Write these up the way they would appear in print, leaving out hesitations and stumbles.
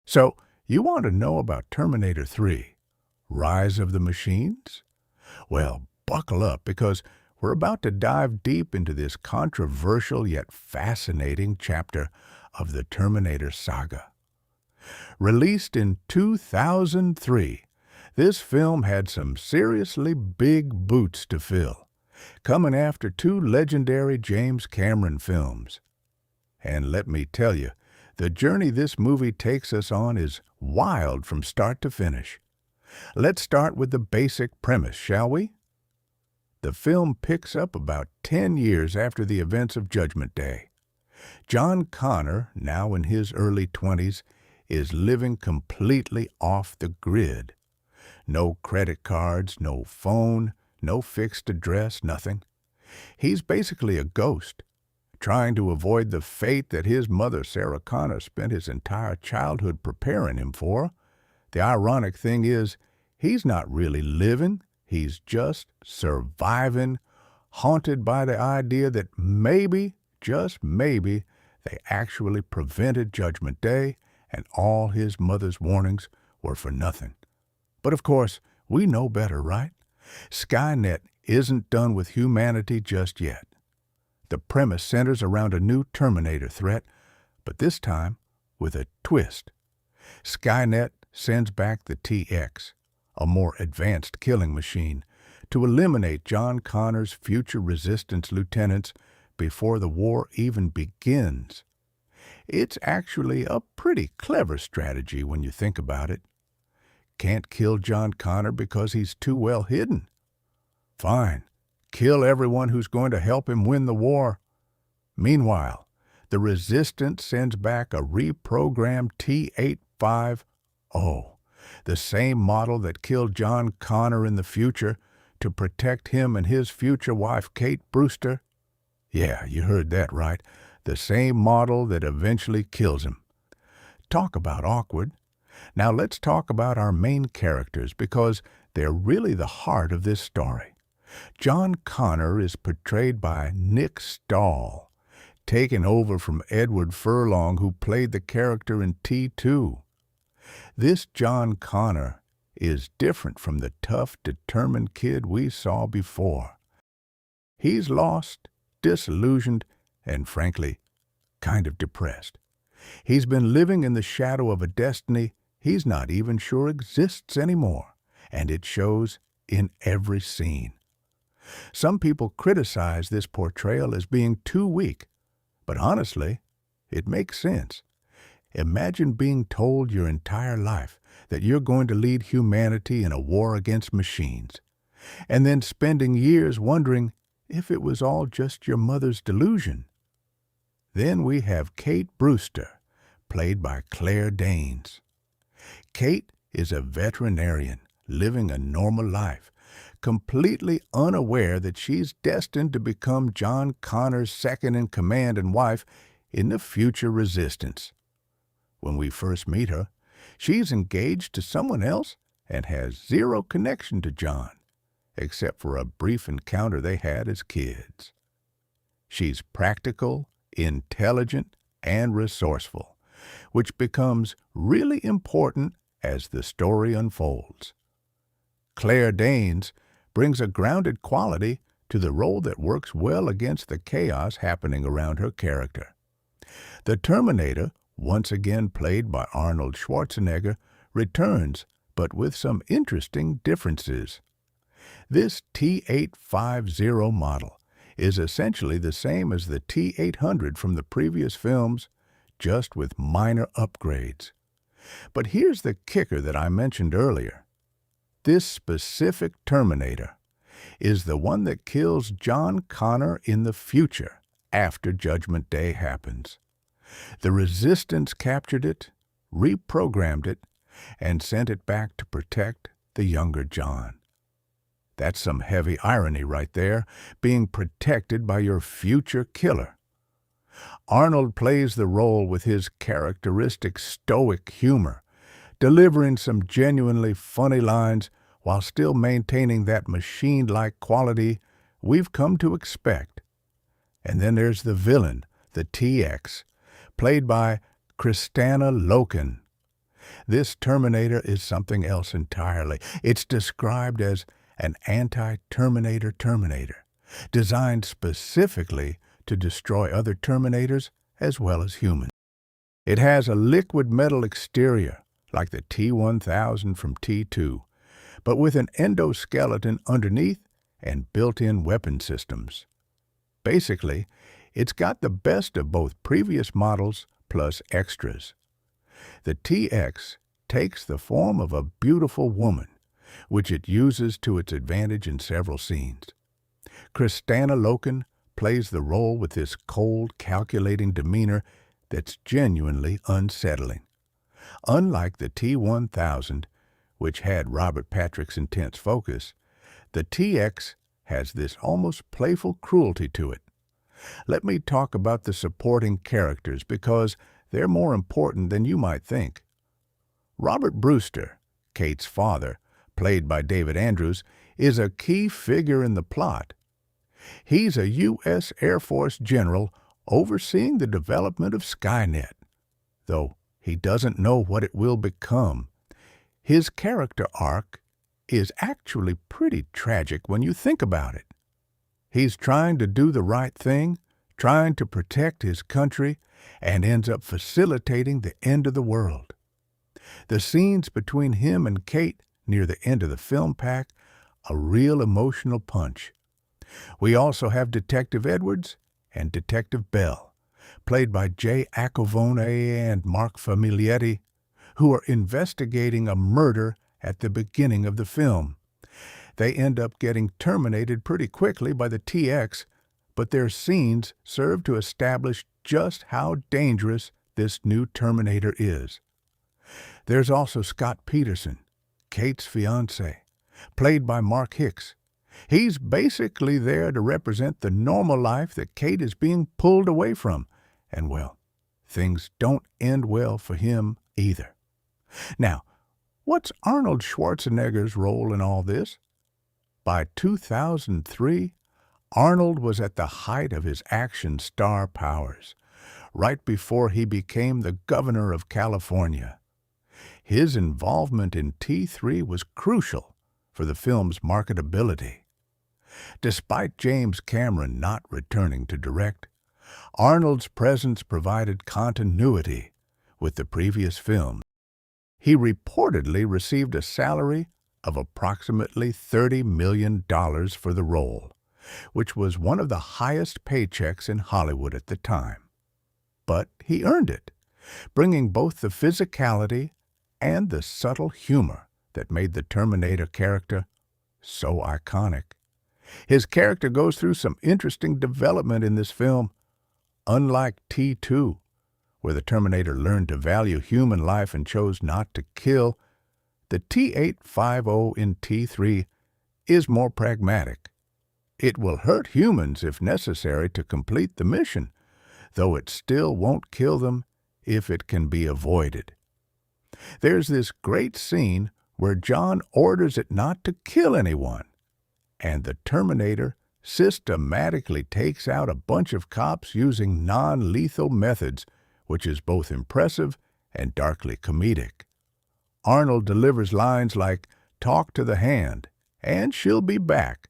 So, you want to know about Terminator 3, Rise of the Machines? Well, buckle up because we're about to dive deep into this controversial yet fascinating chapter of the Terminator saga. Released in 2003, this film had some seriously big boots to fill, coming after two legendary James Cameron films. And let me tell you, the journey this movie takes us on is wild from start to finish. Let's start with the basic premise, shall we? The film picks up about 10 years after the events of Judgment Day. John Connor, now in his early 20s, is living completely off the grid. No credit cards, no phone, no fixed address, nothing. He's basically a ghost, trying to avoid the fate that his mother, Sarah Connor, spent his entire childhood preparing him for. The ironic thing is, he's not really living, he's just surviving, haunted by the idea that maybe, just maybe, they actually prevented Judgment Day and all his mother's warnings were for nothing. But of course, we know better, right? Skynet isn't done with humanity just yet. The premise centers around a new Terminator threat, but this time with a twist. Skynet sends back the TX, a more advanced killing machine, to eliminate John Connor's future resistance lieutenants before the war even begins. It's actually a pretty clever strategy when you think about it. Can't kill John Connor because he's too well hidden. Fine, kill everyone who's going to help him win the war. Meanwhile, the Resistance sends back a reprogrammed T-850, the same model that killed John Connor in the future, to protect him and his future wife, Kate Brewster. Yeah, you heard that right. The same model that eventually kills him. Talk about awkward. Now let's talk about our main characters because they're really the heart of this story. John Connor is portrayed by Stahl, taken over from Edward Furlong, who played the character in T2. This John Connor is different from the tough, determined kid we saw before. He's lost, disillusioned, and frankly, kind of depressed. He's been living in the shadow of a destiny he's not even sure exists anymore, and it shows in every scene. Some people criticize this portrayal as being too weak, but honestly, it makes sense. Imagine being told your entire life that you're going to lead humanity in a war against machines, and then spending years wondering if it was all just your mother's delusion. Then we have Kate Brewster, played by Claire Danes. Kate is a veterinarian living a normal life, completely unaware that she's destined to become John Connor's second-in-command and wife in the future Resistance. When we first meet her, she's engaged to someone else and has zero connection to John, except for a brief encounter they had as kids. She's practical, intelligent, and resourceful, which becomes really important as the story unfolds. Claire Danes brings a grounded quality to the role that works well against the chaos happening around her character. The Terminator, once again played by Arnold Schwarzenegger, returns, but with some interesting differences. This T-850 model is essentially the same as the T-800 from the previous films, just with minor upgrades. But here's the kicker that I mentioned earlier. This specific Terminator is the one that kills John Connor in the future after Judgment Day happens. The Resistance captured it, reprogrammed it, and sent it back to protect the younger John. That's some heavy irony right there, being protected by your future killer. Arnold plays the role with his characteristic stoic humor, delivering some genuinely funny lines while still maintaining that machine-like quality we've come to expect. And then there's the villain, the TX, played by Kristanna Loken. This Terminator is something else entirely. It's described as an anti-Terminator Terminator, designed specifically to destroy other Terminators as well as humans. It has a liquid metal exterior, like the T-1000 from T2, but with an endoskeleton underneath and built-in weapon systems. Basically, it's got the best of both previous models plus extras. The TX takes the form of a beautiful woman, which it uses to its advantage in several scenes. Kristanna Loken plays the role with this cold, calculating demeanor that's genuinely unsettling. Unlike the T-1000, which had Robert Patrick's intense focus, the TX has this almost playful cruelty to it. Let me talk about the supporting characters because they're more important than you might think. Robert Brewster, Kate's father, played by David Andrews, is a key figure in the plot. He's a U.S. Air Force general overseeing the development of Skynet, though he doesn't know what it will become. His character arc is actually pretty tragic when you think about it. He's trying to do the right thing, trying to protect his country, and ends up facilitating the end of the world. The scenes between him and Kate near the end of the film pack a real emotional punch. We also have Detective Edwards and Detective Bell, played by Jay Aquavone and Mark Famiglietti, who are investigating a murder at the beginning of the film. They end up getting terminated pretty quickly by the TX, but their scenes serve to establish just how dangerous this new Terminator is. There's also Scott Peterson, Kate's fiancé, played by Mark Hicks. He's basically there to represent the normal life that Kate is being pulled away from, and well, things don't end well for him either. Now, what's Arnold Schwarzenegger's role in all this? By 2003, Arnold was at the height of his action star powers, right before he became the governor of California. His involvement in T3 was crucial for the film's marketability. Despite James Cameron not returning to direct, Arnold's presence provided continuity with the previous film. He reportedly received a salary of approximately $30 million for the role, which was one of the highest paychecks in Hollywood at the time. But he earned it, bringing both the physicality and the subtle humor that made the Terminator character so iconic. His character goes through some interesting development in this film. Unlike T2, where the Terminator learned to value human life and chose not to kill, the T-850 in T3 is more pragmatic. It will hurt humans if necessary to complete the mission, though it still won't kill them if it can be avoided. There's this great scene where John orders it not to kill anyone, and the Terminator systematically takes out a bunch of cops using non-lethal methods, which is both impressive and darkly comedic. Arnold delivers lines like, "Talk to the hand," and "She'll be back,"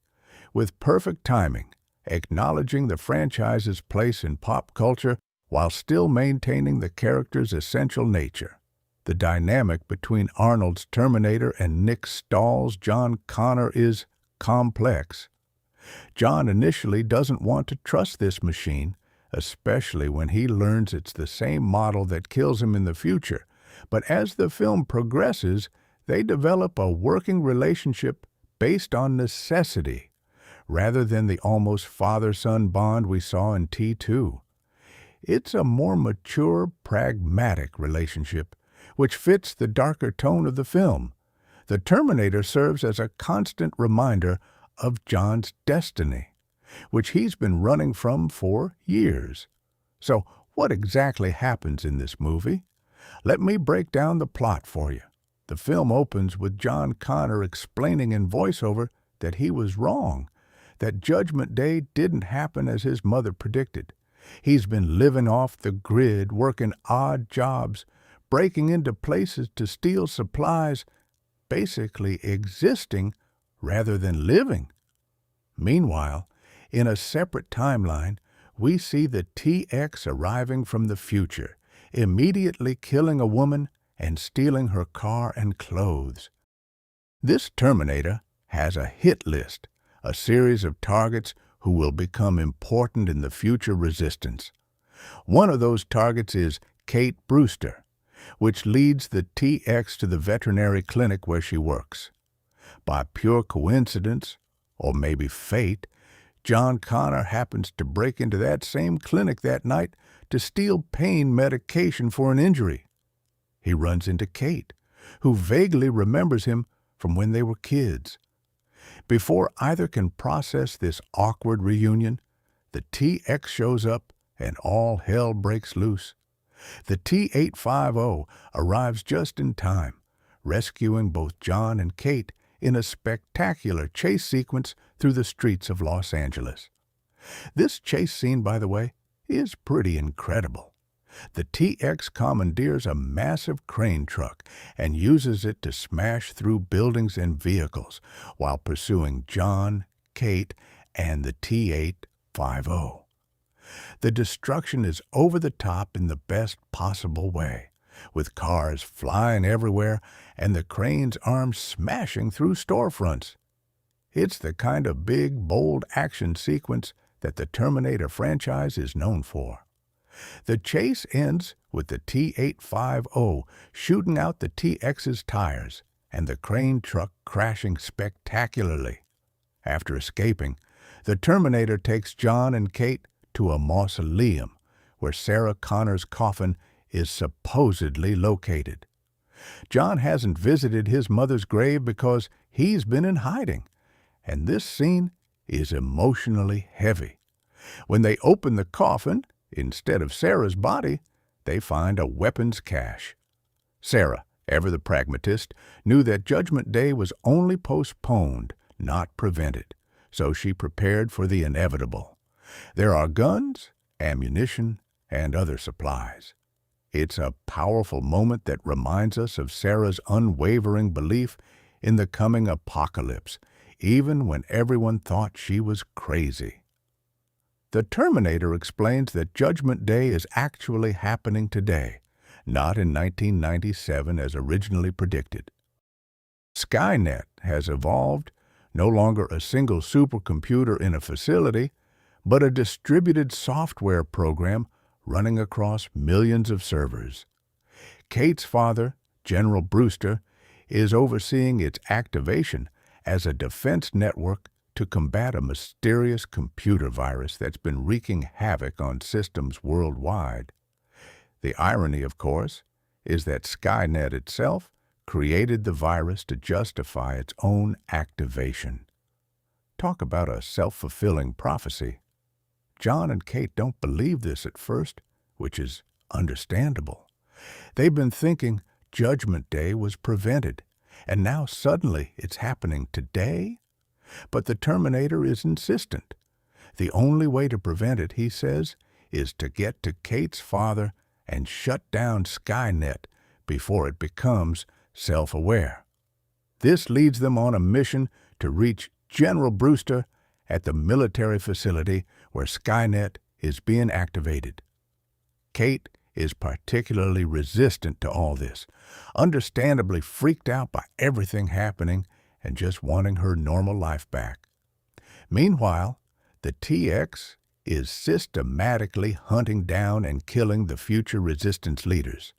with perfect timing, acknowledging the franchise's place in pop culture while still maintaining the character's essential nature. The dynamic between Arnold's Terminator and Nick Stahl's John Connor is complex. John initially doesn't want to trust this machine, especially when he learns it's the same model that kills him in the future. But as the film progresses, they develop a working relationship based on necessity, rather than the almost father-son bond we saw in T2. It's a more mature, pragmatic relationship, which fits the darker tone of the film. The Terminator serves as a constant reminder of John's destiny, which he's been running from for years. So, what exactly happens in this movie? Let me break down the plot for you. The film opens with John Connor explaining in voiceover that he was wrong, that Judgment Day didn't happen as his mother predicted. He's been living off the grid, working odd jobs, breaking into places to steal supplies, basically existing rather than living. Meanwhile, in a separate timeline, we see the TX arriving from the future, immediately killing a woman and stealing her car and clothes. This Terminator has a hit list, a series of targets who will become important in the future resistance. One of those targets is Kate Brewster, which leads the TX to the veterinary clinic where she works. By pure coincidence, or maybe fate, John Connor happens to break into that same clinic that night to steal pain medication for an injury. He runs into Kate, who vaguely remembers him from when they were kids. Before either can process this awkward reunion, the TX shows up and all hell breaks loose. The T-850 arrives just in time, rescuing both John and Kate in a spectacular chase sequence through the streets of Los Angeles. This chase scene, by the way, is pretty incredible. The TX commandeers a massive crane truck and uses it to smash through buildings and vehicles while pursuing John, Kate, and the T-850. The destruction is over the top in the best possible way, with cars flying everywhere and the crane's arms smashing through storefronts. It's the kind of big, bold action sequence that the Terminator franchise is known for. The chase ends with the T-850 shooting out the TX's tires and the crane truck crashing spectacularly. After escaping, the Terminator takes John and Kate to a mausoleum where Sarah Connor's coffin is supposedly located. John hasn't visited his mother's grave because he's been in hiding, and this scene is emotionally heavy. When they open the coffin, instead of Sarah's body, they find a weapons cache. Sarah, ever the pragmatist, knew that Judgment Day was only postponed, not prevented, so she prepared for the inevitable. There are guns, ammunition, and other supplies. It's a powerful moment that reminds us of Sarah's unwavering belief in the coming apocalypse, even when everyone thought she was crazy. The Terminator explains that Judgment Day is actually happening today, not in 1997 as originally predicted. Skynet has evolved, no longer a single supercomputer in a facility, but a distributed software program running across millions of servers. Kate's father, General Brewster, is overseeing its activation as a defense network to combat a mysterious computer virus that's been wreaking havoc on systems worldwide. The irony, of course, is that Skynet itself created the virus to justify its own activation. Talk about a self-fulfilling prophecy. John and Kate don't believe this at first, which is understandable. They've been thinking Judgment Day was prevented, and now suddenly it's happening today? But the Terminator is insistent. The only way to prevent it, he says, is to get to Kate's father and shut down Skynet before it becomes self-aware. This leads them on a mission to reach General Brewster at the military facility where Skynet is being activated. Kate is particularly resistant to all this, understandably freaked out by everything happening and just wanting her normal life back. Meanwhile, the TX is systematically hunting down and killing the future resistance leaders.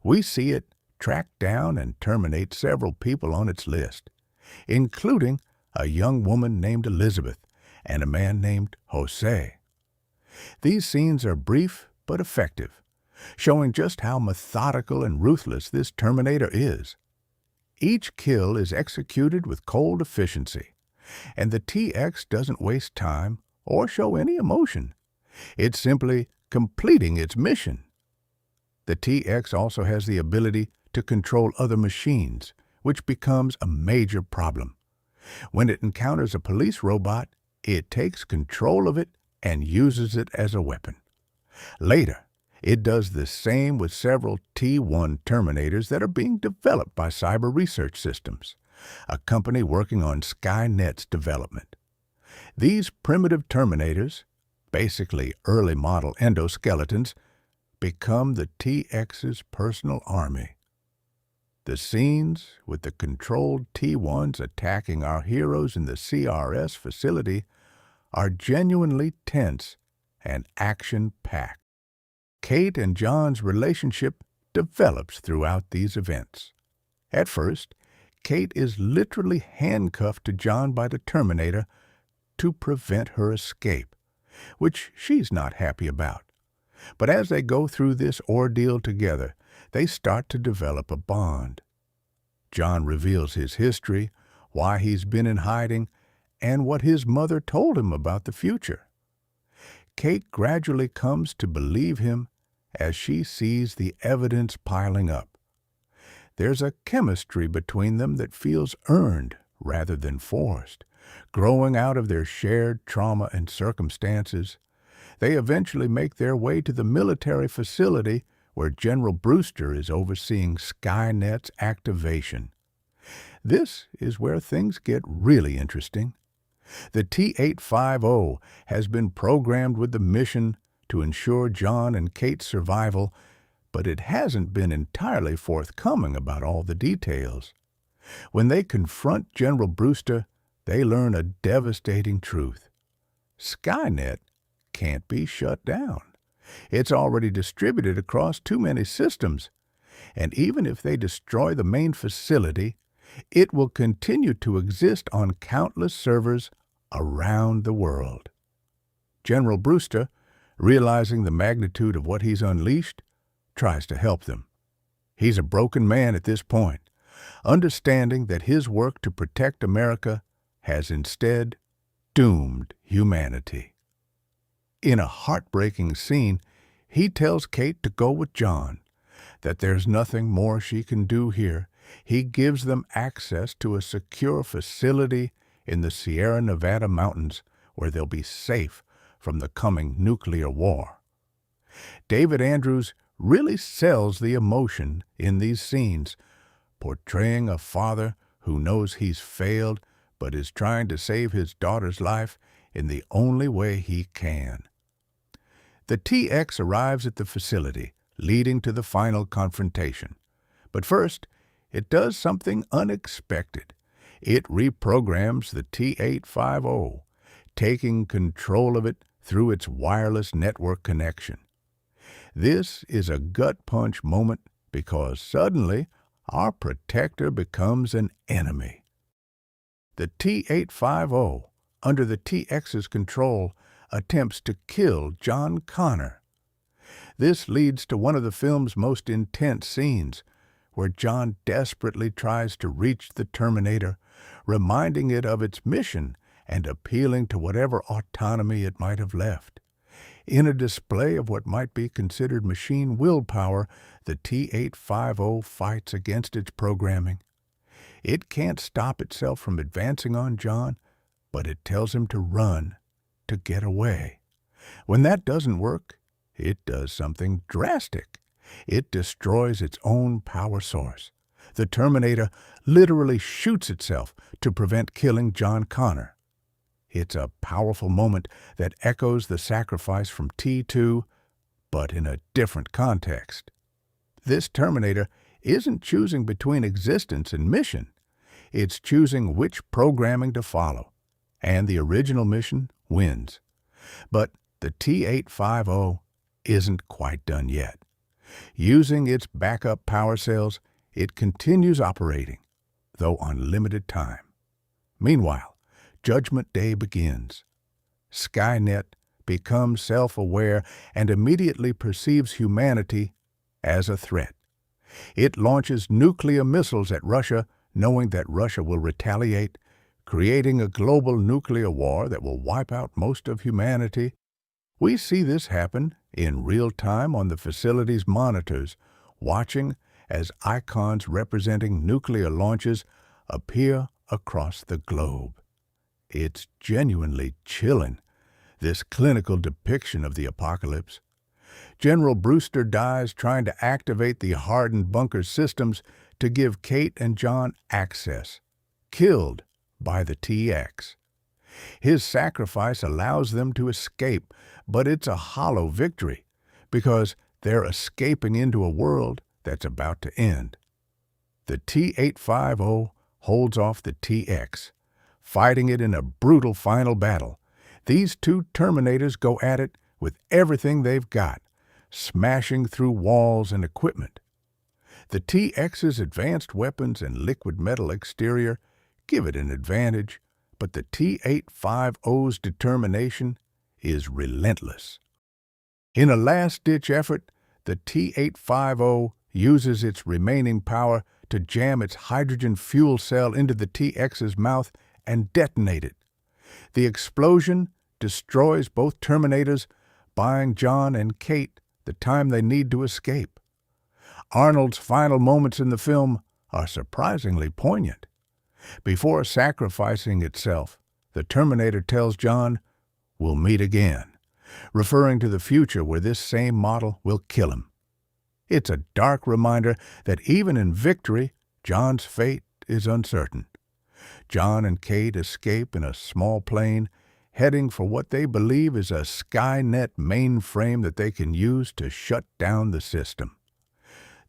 We see it track down and terminate several people on its list, including a young woman named Elizabeth and a man named Jose. These scenes are brief but effective, showing just how methodical and ruthless this Terminator is. Each kill is executed with cold efficiency, and the TX doesn't waste time or show any emotion. It's simply completing its mission. The TX also has the ability to control other machines, which becomes a major problem. When it encounters a police robot, it takes control of it and uses it as a weapon. Later, It does the same with several T-1 Terminators that are being developed by Cyber Research Systems, a company working on Skynet's development. These primitive Terminators, basically early model endoskeletons, become the TX's personal army. The scenes with the controlled T-1s attacking our heroes in the CRS facility are genuinely tense and action-packed. Kate and John's relationship develops throughout these events. At first, Kate is literally handcuffed to John by the Terminator to prevent her escape, which she's not happy about. But as they go through this ordeal together, they start to develop a bond. John reveals his history, why he's been in hiding, and what his mother told him about the future. Kate gradually comes to believe him as she sees the evidence piling up. There's a chemistry between them that feels earned rather than forced, growing out of their shared trauma and circumstances. They eventually make their way to the military facility where General Brewster is overseeing Skynet's activation. This is where things get really interesting. The T-850 has been programmed with the mission to ensure John and Kate's survival, but it hasn't been entirely forthcoming about all the details. When they confront General Brewster, they learn a devastating truth. Skynet can't be shut down. It's already distributed across too many systems, and even if they destroy the main facility, it will continue to exist on countless servers around the world. General Brewster, realizing the magnitude of what he's unleashed, tries to help them. He's a broken man at this point, understanding that his work to protect America has instead doomed humanity. In a heartbreaking scene, he tells Kate to go with John, that there's nothing more she can do here. He gives them access to a secure facility in the Sierra Nevada mountains where they'll be safe from the coming nuclear war. David Andrews really sells the emotion in these scenes, portraying a father who knows he's failed but is trying to save his daughter's life in the only way he can. The TX arrives at the facility, leading to the final confrontation. But first, it does something unexpected. It reprograms the T-850, taking control of it through its wireless network connection. This is a gut punch moment because suddenly our protector becomes an enemy. The T-850, under the TX's control, attempts to kill John Connor. This leads to one of the film's most intense scenes, where John desperately tries to reach the Terminator, reminding it of its mission and appealing to whatever autonomy it might have left. In a display of what might be considered machine willpower, the T-850 fights against its programming. It can't stop itself from advancing on John, but it tells him to run, to get away. When that doesn't work, it does something drastic. It destroys its own power source. The Terminator literally shoots itself to prevent killing John Connor. It's a powerful moment that echoes the sacrifice from T2, but in a different context. This Terminator isn't choosing between existence and mission. It's choosing which programming to follow, and the original mission wins. But the T-850 isn't quite done yet. Using its backup power cells, it continues operating, though on limited time. Meanwhile, Judgment Day begins. Skynet becomes self-aware and immediately perceives humanity as a threat. It launches nuclear missiles at Russia, knowing that Russia will retaliate, creating a global nuclear war that will wipe out most of humanity. We see this happen in real time on the facility's monitors, watching as icons representing nuclear launches appear across the globe. It's genuinely chilling, this clinical depiction of the apocalypse. General Brewster dies trying to activate the hardened bunker systems to give Kate and John access, killed by the TX. His sacrifice allows them to escape, but it's a hollow victory because they're escaping into a world that's about to end. The T-850 holds off the TX, fighting it in a brutal final battle. These two Terminators go at it with everything they've got, smashing through walls and equipment. The TX's advanced weapons and liquid metal exterior give it an advantage, but the T-850's determination is relentless. In a last-ditch effort, the T-850 uses its remaining power to jam its hydrogen fuel cell into the TX's mouth and detonate it. The explosion destroys both Terminators, buying John and Kate the time they need to escape. Arnold's final moments in the film are surprisingly poignant. Before sacrificing itself, the Terminator tells John, "We'll meet again," referring to the future where this same model will kill him. It's a dark reminder that even in victory, John's fate is uncertain. John and Kate escape in a small plane, heading for what they believe is a Skynet mainframe that they can use to shut down the system.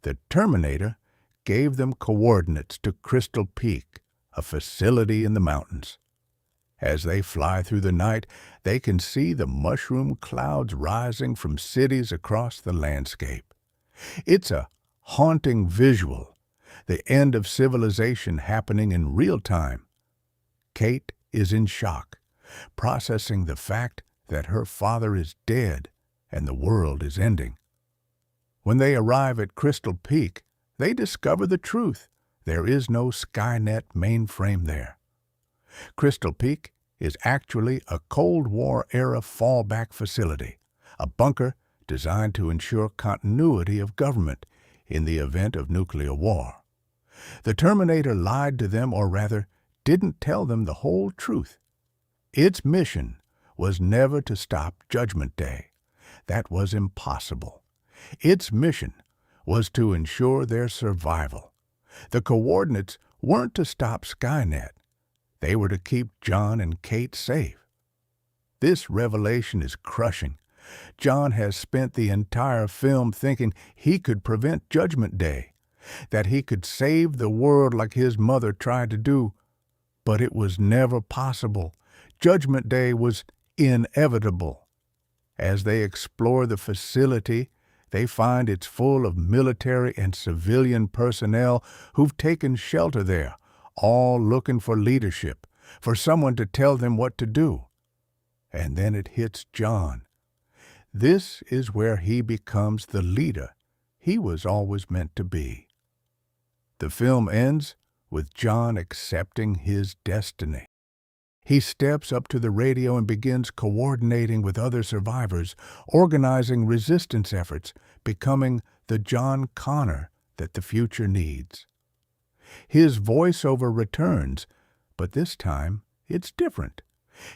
The Terminator gave them coordinates to Crystal Peak, a facility in the mountains. As they fly through the night, they can see the mushroom clouds rising from cities across the landscape. It's a haunting visual, the end of civilization happening in real time. Kate is in shock, processing the fact that her father is dead and the world is ending. When they arrive at Crystal Peak, they discover the truth. There is no Skynet mainframe there. Crystal Peak is actually a Cold War-era fallback facility, a bunker designed to ensure continuity of government in the event of nuclear war. The Terminator lied to them, or rather, didn't tell them the whole truth. Its mission was never to stop Judgment Day. That was impossible. Its mission was to ensure their survival. The coordinates weren't to stop Skynet. They were to keep John and Kate safe. This revelation is crushing. John has spent the entire film thinking he could prevent Judgment Day, that he could save the world like his mother tried to do, but it was never possible. Judgment Day was inevitable. As they explore the facility, they find it's full of military and civilian personnel who've taken shelter there, all looking for leadership, for someone to tell them what to do. And then it hits John. This is where he becomes the leader he was always meant to be. The film ends with John accepting his destiny. He steps up to the radio and begins coordinating with other survivors, organizing resistance efforts, becoming the John Connor that the future needs. His voiceover returns, but this time it's different.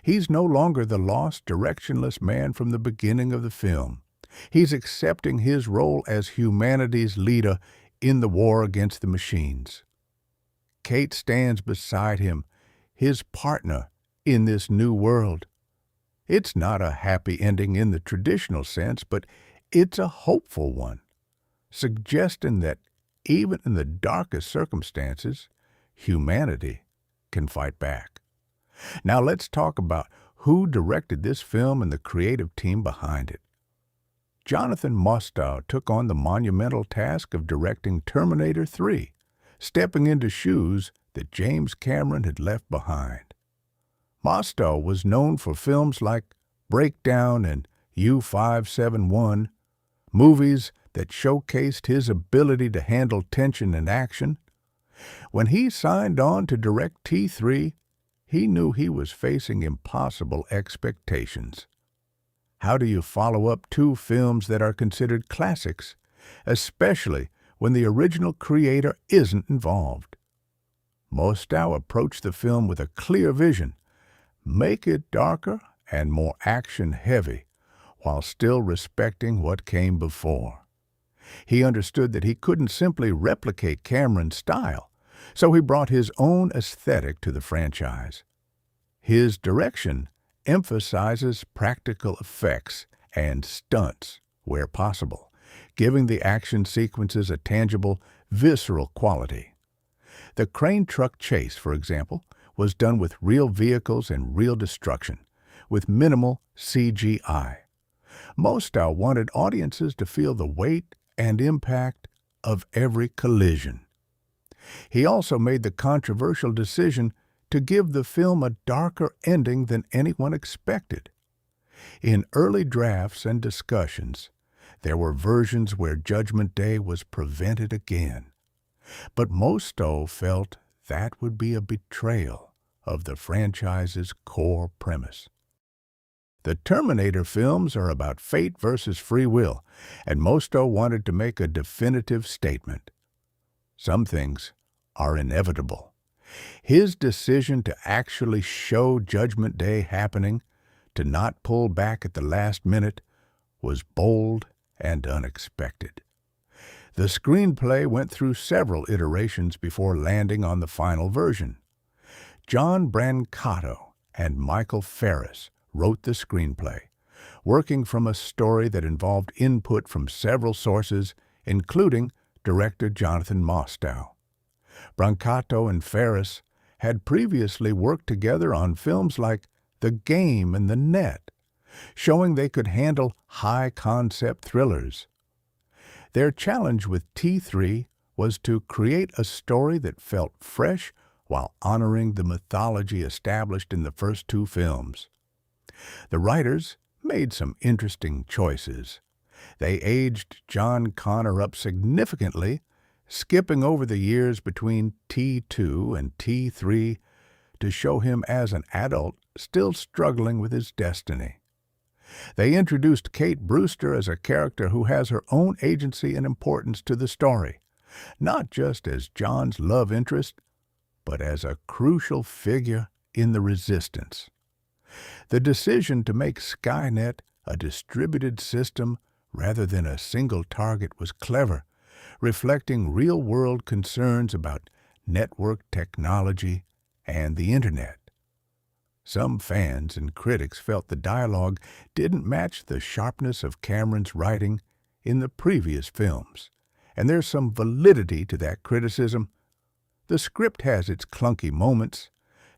He's no longer the lost, directionless man from the beginning of the film. He's accepting his role as humanity's leader in the war against the machines. Kate stands beside him, his partner in this new world. It's not a happy ending in the traditional sense, but it's a hopeful one, suggesting that even in the darkest circumstances, humanity can fight back. Now let's talk about who directed this film and the creative team behind it. Jonathan Mostow took on the monumental task of directing Terminator 3, stepping into shoes that James Cameron had left behind. Mostow was known for films like Breakdown and U-571, movies that showcased his ability to handle tension and action. When he signed on to direct T3, he knew he was facing impossible expectations. How do you follow up two films that are considered classics, especially when the original creator isn't involved? Mostow approached the film with a clear vision: make it darker and more action-heavy, while still respecting what came before. He understood that he couldn't simply replicate Cameron's style, so he brought his own aesthetic to the franchise. His direction emphasizes practical effects and stunts where possible, giving the action sequences a tangible, visceral quality. The crane truck chase, for example, was done with real vehicles and real destruction, with minimal CGI. Stahl wanted audiences to feel the weight and impact of every collision. He also made the controversial decision to give the film a darker ending than anyone expected. In early drafts and discussions, there were versions where Judgment Day was prevented again. But Stahl felt that would be a betrayal of the franchise's core premise. The Terminator films are about fate versus free will, and Stahl wanted to make a definitive statement. Some things are inevitable. His decision to actually show Judgment Day happening, to not pull back at the last minute, was bold and unexpected. The screenplay went through several iterations before landing on the final version. John Brancato and Michael Ferris wrote the screenplay, working from a story that involved input from several sources, including director Jonathan Mostow. Brancato and Ferris had previously worked together on films like The Game and The Net, showing they could handle high-concept thrillers. Their challenge with T3 was to create a story that felt fresh while honoring the mythology established in the first two films. The writers made some interesting choices. They aged John Connor up significantly, skipping over the years between T2 and T3 to show him as an adult still struggling with his destiny. They introduced Kate Brewster as a character who has her own agency and importance to the story, not just as John's love interest, but as a crucial figure in the resistance. The decision to make Skynet a distributed system rather than a single target was clever, reflecting real-world concerns about network technology and the Internet. Some fans and critics felt the dialogue didn't match the sharpness of Cameron's writing in the previous films, and there's some validity to that criticism. The script has its clunky moments,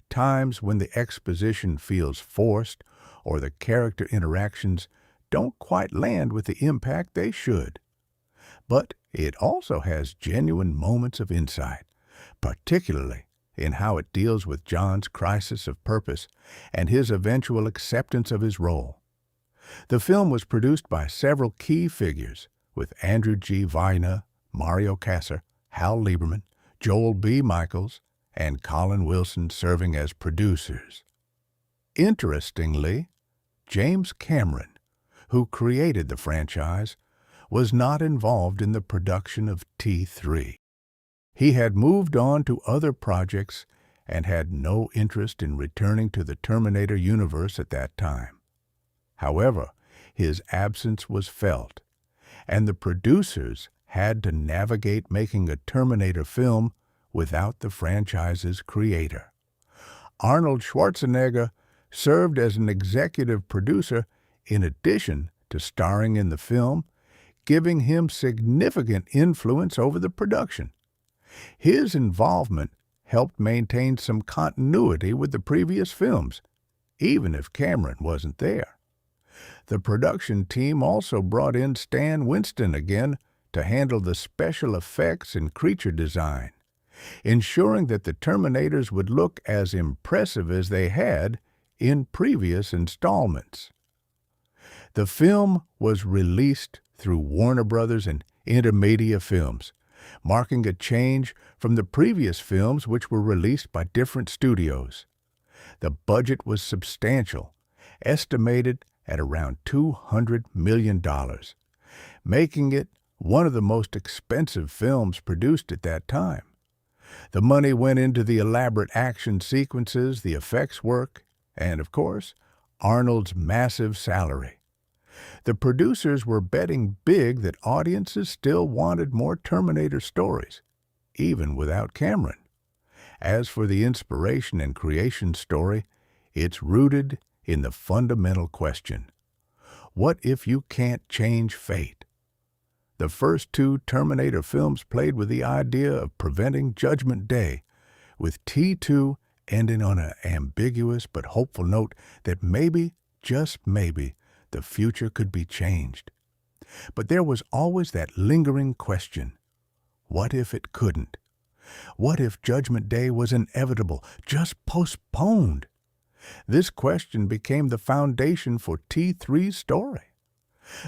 times when the exposition feels forced or the character interactions don't quite land with the impact they should. But it also has genuine moments of insight, particularly in how it deals with John's crisis of purpose and his eventual acceptance of his role. The film was produced by several key figures, with Andrew G. Vina, Mario Kassar, Hal Lieberman, Joel B. Michaels, and Colin Wilson serving as producers. Interestingly, James Cameron, who created the franchise, was not involved in the production of T3. He had moved on to other projects and had no interest in returning to the Terminator universe at that time. However, his absence was felt, and the producers had to navigate making a Terminator film without the franchise's creator. Arnold Schwarzenegger served as an executive producer in addition to starring in the film, giving him significant influence over the production. His involvement helped maintain some continuity with the previous films, even if Cameron wasn't there. The production team also brought in Stan Winston again to handle the special effects and creature design, ensuring that the Terminators would look as impressive as they had in previous installments. The film was released through Warner Brothers and Intermedia Films, marking a change from the previous films which were released by different studios. The budget was substantial, estimated at around $200 million, making it one of the most expensive films produced at that time. The money went into the elaborate action sequences, the effects work, and, of course, Arnold's massive salary. The producers were betting big that audiences still wanted more Terminator stories, even without Cameron. As for the inspiration and creation story, it's rooted in the fundamental question: what if you can't change fate? The first two Terminator films played with the idea of preventing Judgment Day, with T2 ending on an ambiguous but hopeful note that maybe, just maybe, the future could be changed. But there was always that lingering question: what if it couldn't? What if Judgment Day was inevitable, just postponed? This question became the foundation for T3's story.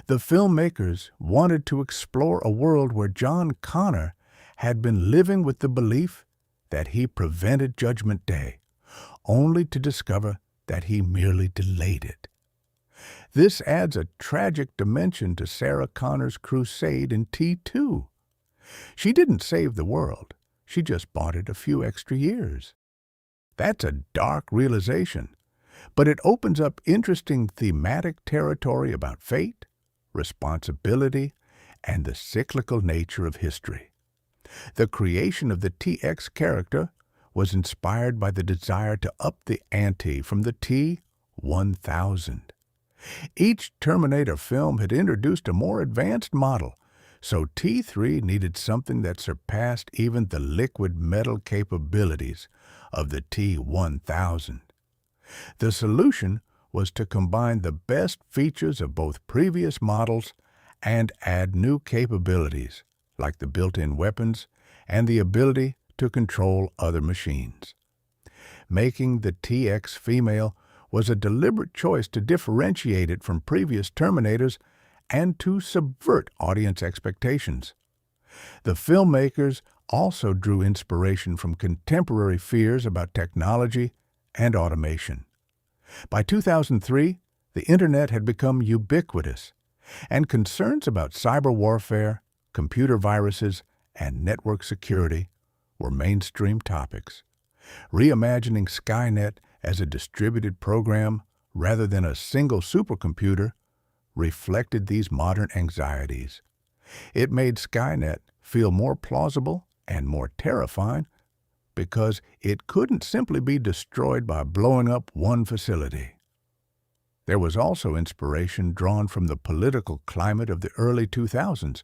The filmmakers wanted to explore a world where John Connor had been living with the belief that he prevented Judgment Day, only to discover that he merely delayed it. This adds a tragic dimension to Sarah Connor's crusade in T2. She didn't save the world. She just bought it a few extra years. That's a dark realization, but it opens up interesting thematic territory about fate, responsibility, and the cyclical nature of history. The creation of the TX character was inspired by the desire to up the ante from the T-1000. Each Terminator film had introduced a more advanced model, so T3 needed something that surpassed even the liquid metal capabilities of the T-1000. The solution was to combine the best features of both previous models and add new capabilities, like the built-in weapons and the ability to control other machines. Making the TX female was a deliberate choice to differentiate it from previous Terminators and to subvert audience expectations. The filmmakers also drew inspiration from contemporary fears about technology and automation. By 2003, the Internet had become ubiquitous, and concerns about cyber warfare, computer viruses, and network security were mainstream topics. Reimagining Skynet as a distributed program rather than a single supercomputer reflected these modern anxieties. It made Skynet feel more plausible and more terrifying because it couldn't simply be destroyed by blowing up one facility. There was also inspiration drawn from the political climate of the early 2000s,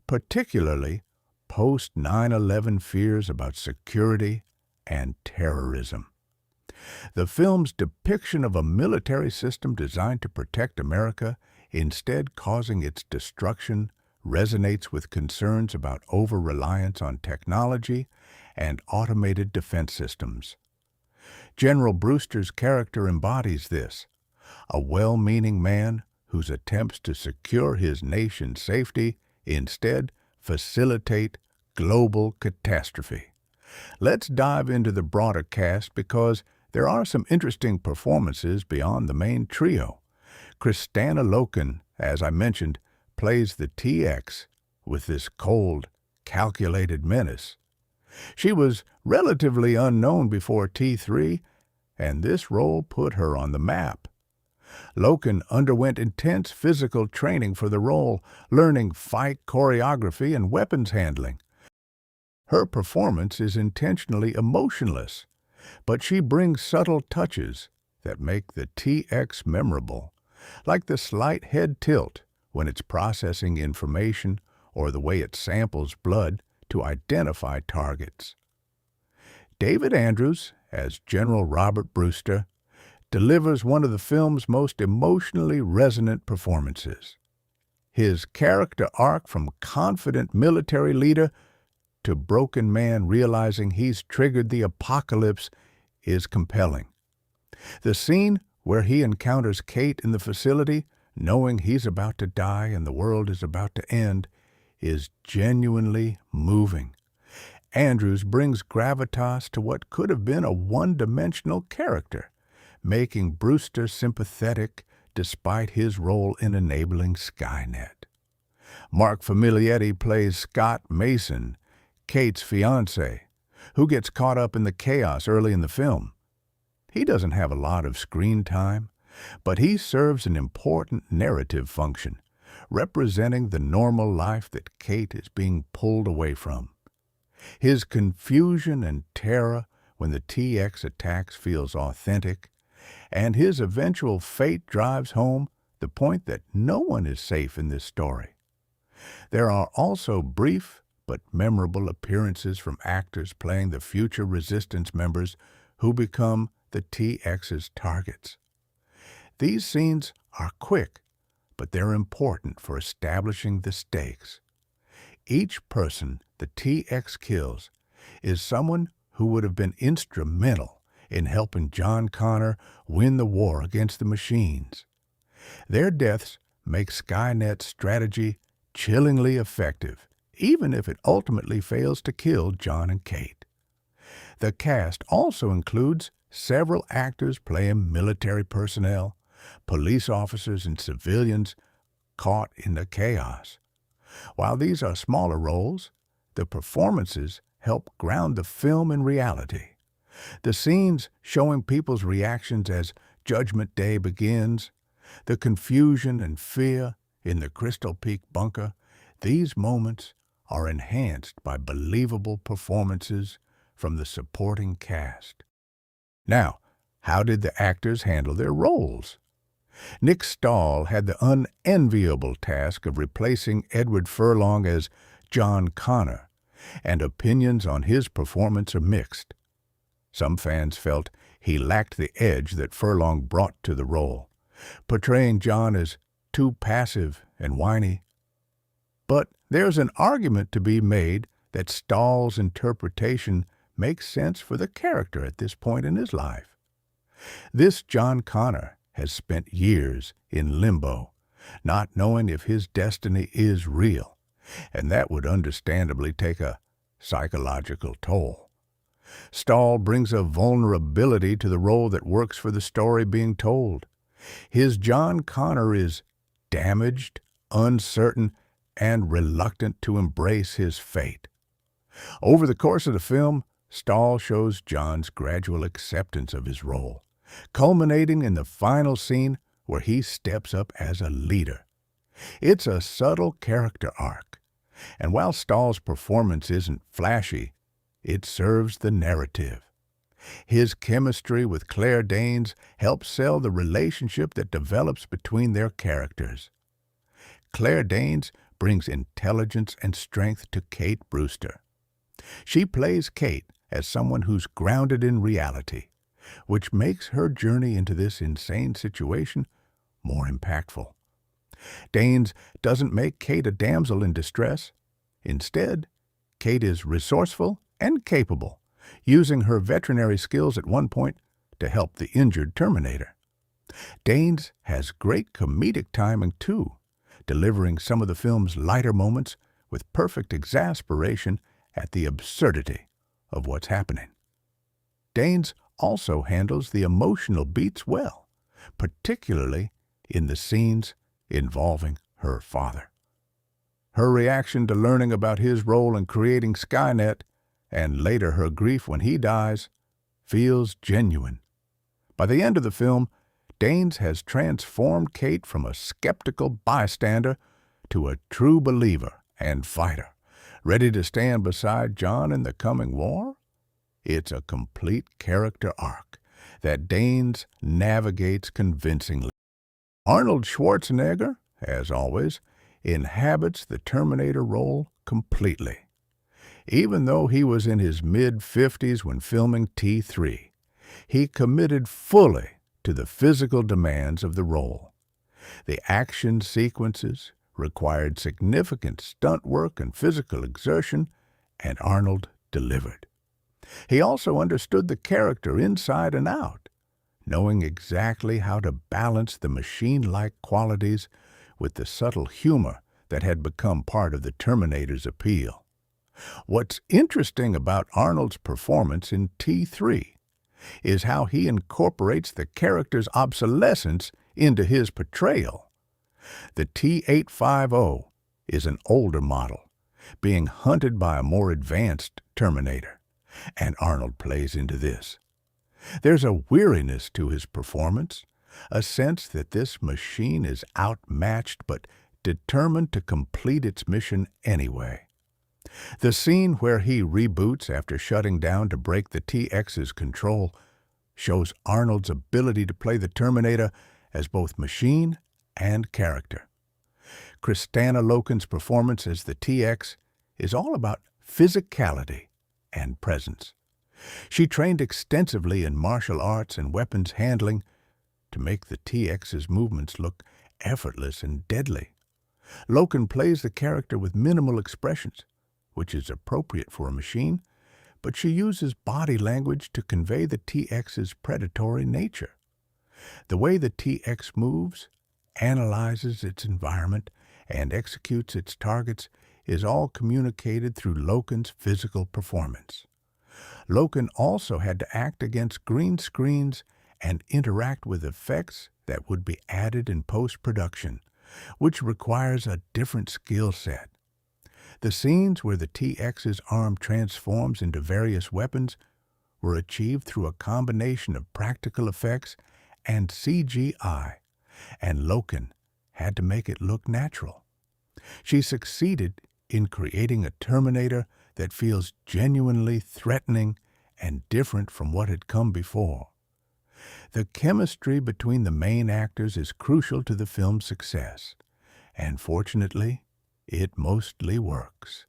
particularly post-9/11 fears about security and terrorism. The film's depiction of a military system designed to protect America, instead causing its destruction, resonates with concerns about over-reliance on technology and automated defense systems. General Brewster's character embodies this: a well-meaning man whose attempts to secure his nation's safety instead facilitate global catastrophe. Let's dive into the broader cast because there are some interesting performances beyond the main trio. Kristanna Loken, as I mentioned, plays the TX with this cold, calculated menace. She was relatively unknown before T3, and this role put her on the map. Loken underwent intense physical training for the role, learning fight choreography and weapons handling. Her performance is intentionally emotionless, but she brings subtle touches that make the TX memorable, like the slight head tilt when it's processing information or the way it samples blood to identify targets. David Andrews, as General Robert Brewster, delivers one of the film's most emotionally resonant performances. His character arc from confident military leader to broken man realizing he's triggered the apocalypse is compelling. The scene where he encounters Kate in the facility, knowing he's about to die and the world is about to end, is genuinely moving. Andrews brings gravitas to what could have been a one-dimensional character, making Brewster sympathetic despite his role in enabling Skynet. Mark Famiglietti plays Scott Mason, Kate's fiancé, who gets caught up in the chaos early in the film. He doesn't have a lot of screen time, but he serves an important narrative function, representing the normal life that Kate is being pulled away from. His confusion and terror when the TX attacks feels authentic, and his eventual fate drives home the point that no one is safe in this story. There are also brief but memorable appearances from actors playing the future resistance members who become the TX's targets. These scenes are quick, but they're important for establishing the stakes. Each person the TX kills is someone who would have been instrumental in helping John Connor win the war against the machines. Their deaths make Skynet's strategy chillingly effective, even if it ultimately fails to kill John and Kate. The cast also includes several actors playing military personnel, police officers, and civilians caught in the chaos. While these are smaller roles, the performances help ground the film in reality. The scenes showing people's reactions as Judgment Day begins, the confusion and fear in the Crystal Peak bunker, these moments are enhanced by believable performances from the supporting cast. Now, how did the actors handle their roles? Nick Stahl had the unenviable task of replacing Edward Furlong as John Connor, and opinions on his performance are mixed. Some fans felt he lacked the edge that Furlong brought to the role, portraying John as too passive and whiny. But there's an argument to be made that Stahl's interpretation makes sense for the character at this point in his life. This John Connor has spent years in limbo, not knowing if his destiny is real, and that would understandably take a psychological toll. Stahl brings a vulnerability to the role that works for the story being told. His John Connor is damaged, uncertain, and reluctant to embrace his fate. Over the course of the film, Stahl shows John's gradual acceptance of his role, culminating in the final scene where he steps up as a leader. It's a subtle character arc, and while Stahl's performance isn't flashy, it serves the narrative. His chemistry with Claire Danes helps sell the relationship that develops between their characters. Claire Danes brings intelligence and strength to Kate Brewster. She plays Kate as someone who's grounded in reality, which makes her journey into this insane situation more impactful. Danes doesn't make Kate a damsel in distress. Instead, Kate is resourceful and capable, using her veterinary skills at one point to help the injured Terminator. Danes has great comedic timing, too, delivering some of the film's lighter moments with perfect exasperation at the absurdity of what's happening. Danes also handles the emotional beats well, particularly in the scenes involving her father. Her reaction to learning about his role in creating Skynet, and later her grief when he dies, feels genuine. By the end of the film, Danes has transformed Kate from a skeptical bystander to a true believer and fighter, ready to stand beside John in the coming war. It's a complete character arc that Danes navigates convincingly. Arnold Schwarzenegger, as always, inhabits the Terminator role completely. Even though he was in his mid-50s when filming T3, he committed fully to the physical demands of the role. The action sequences required significant stunt work and physical exertion, and Arnold delivered. He also understood the character inside and out, knowing exactly how to balance the machine-like qualities with the subtle humor that had become part of the Terminator's appeal. What's interesting about Arnold's performance in T3 is how he incorporates the character's obsolescence into his portrayal. The T-850 is an older model, being hunted by a more advanced Terminator, and Arnold plays into this. There's a weariness to his performance, a sense that this machine is outmatched but determined to complete its mission anyway. The scene where he reboots after shutting down to break the T-X's control shows Arnold's ability to play the Terminator as both machine and character. Kristanna Loken's performance as the T-X is all about physicality and presence. She trained extensively in martial arts and weapons handling to make the T-X's movements look effortless and deadly. Loken plays the character with minimal expressions, which is appropriate for a machine, but she uses body language to convey the T-X's predatory nature. The way the T-X moves, analyzes its environment, and executes its targets is all communicated through Loken's physical performance. Loken also had to act against green screens and interact with effects that would be added in post-production, which requires a different skill set. The scenes where the T-X's arm transforms into various weapons were achieved through a combination of practical effects and CGI, and Loken had to make it look natural. She succeeded in creating a Terminator that feels genuinely threatening and different from what had come before. The chemistry between the main actors is crucial to the film's success, and fortunately, it mostly works.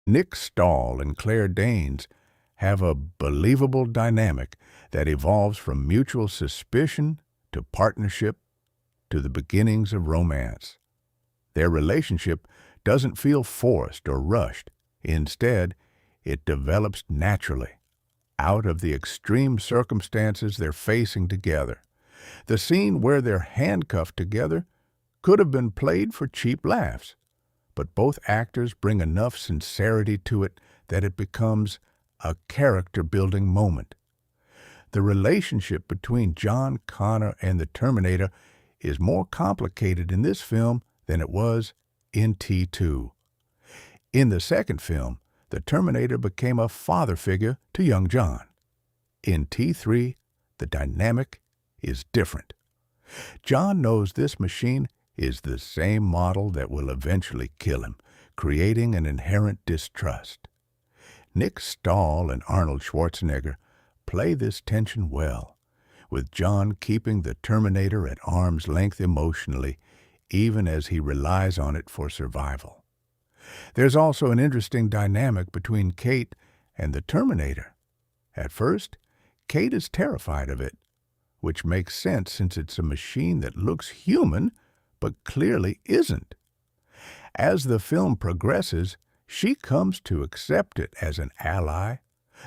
Nick Stahl and Claire Danes have a believable dynamic that evolves from mutual suspicion to partnership to the beginnings of romance. Their relationship doesn't feel forced or rushed. Instead, it develops naturally, out of the extreme circumstances they're facing together. The scene where they're handcuffed together could have been played for cheap laughs, but both actors bring enough sincerity to it that it becomes a character-building moment. The relationship between John Connor and the Terminator is more complicated in this film than it was in T2. In the second film, the Terminator became a father figure to young John. In T3, the dynamic is different. John knows this machine is the same model that will eventually kill him, creating an inherent distrust. Nick Stahl and Arnold Schwarzenegger play this tension well, with John keeping the Terminator at arm's length emotionally, even as he relies on it for survival. There's also an interesting dynamic between Kate and the Terminator. At first, Kate is terrified of it, which makes sense since it's a machine that looks human but clearly isn't. As the film progresses, she comes to accept it as an ally,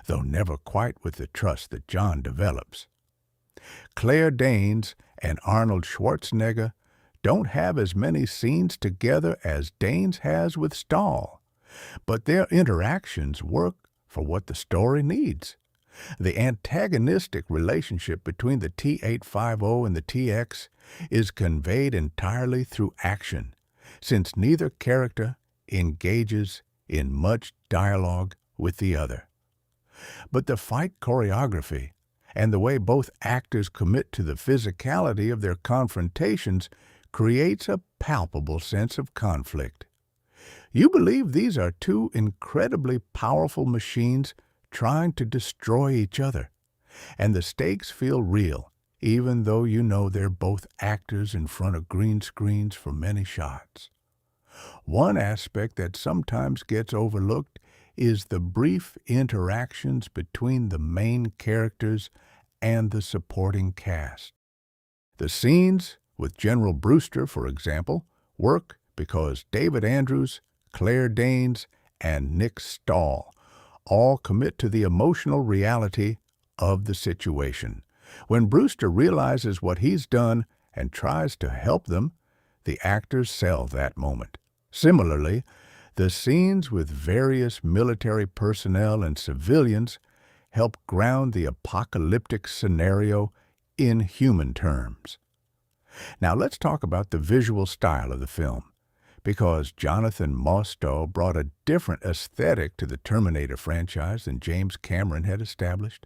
though never quite with the trust that John develops. Claire Danes and Arnold Schwarzenegger don't have as many scenes together as Danes has with Stahl, but their interactions work for what the story needs. The antagonistic relationship between the T-850 and the T-X is conveyed entirely through action, since neither character engages in much dialogue with the other. But the fight choreography and the way both actors commit to the physicality of their confrontations creates a palpable sense of conflict. You believe these are two incredibly powerful machines trying to destroy each other, and the stakes feel real, even though you know they're both actors in front of green screens for many shots. One aspect that sometimes gets overlooked is the brief interactions between the main characters and the supporting cast. The scenes with General Brewster, for example, work because David Andrews, Claire Danes, and Nick Stahl all commit to the emotional reality of the situation. When Brewster realizes what he's done and tries to help them, the actors sell that moment. Similarly, the scenes with various military personnel and civilians help ground the apocalyptic scenario in human terms. Now let's talk about the visual style of the film, because Jonathan Mostow brought a different aesthetic to the Terminator franchise than James Cameron had established.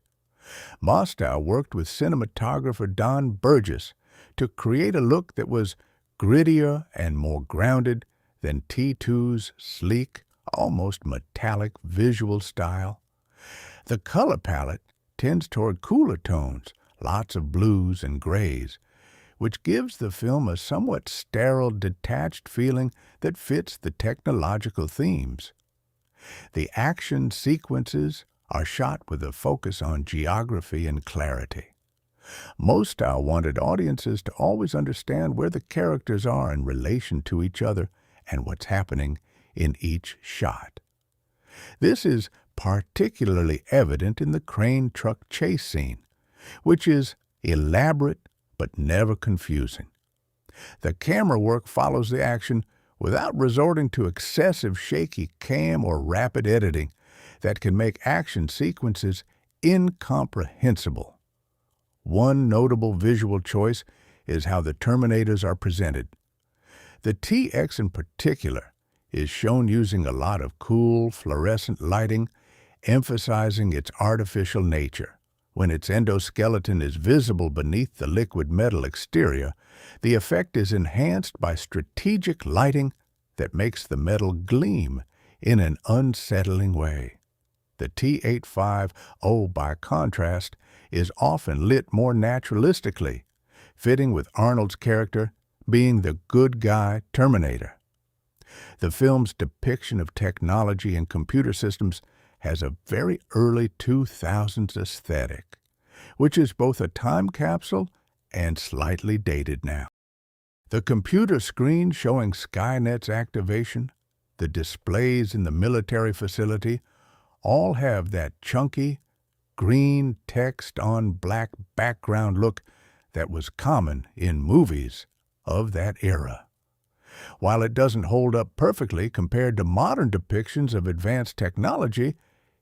Mostow worked with cinematographer Don Burgess to create a look that was grittier and more grounded than T2's sleek, almost metallic visual style. The color palette tends toward cooler tones, lots of blues and grays, which gives the film a somewhat sterile, detached feeling that fits the technological themes. The action sequences are shot with a focus on geography and clarity. Mostow wanted audiences to always understand where the characters are in relation to each other and what's happening in each shot. This is particularly evident in the crane truck chase scene, which is elaborate but never confusing. The camera work follows the action without resorting to excessive shaky cam or rapid editing that can make action sequences incomprehensible. One notable visual choice is how the Terminators are presented. The TX in particular is shown using a lot of cool, fluorescent lighting, emphasizing its artificial nature. When its endoskeleton is visible beneath the liquid metal exterior, the effect is enhanced by strategic lighting that makes the metal gleam in an unsettling way. The T-850, by contrast, is often lit more naturalistically, fitting with Arnold's character being the good guy Terminator. The film's depiction of technology and computer systems has a very early 2000s aesthetic, which is both a time capsule and slightly dated now. The computer screen showing Skynet's activation, the displays in the military facility, all have that chunky, green text on black background look that was common in movies of that era. While it doesn't hold up perfectly compared to modern depictions of advanced technology,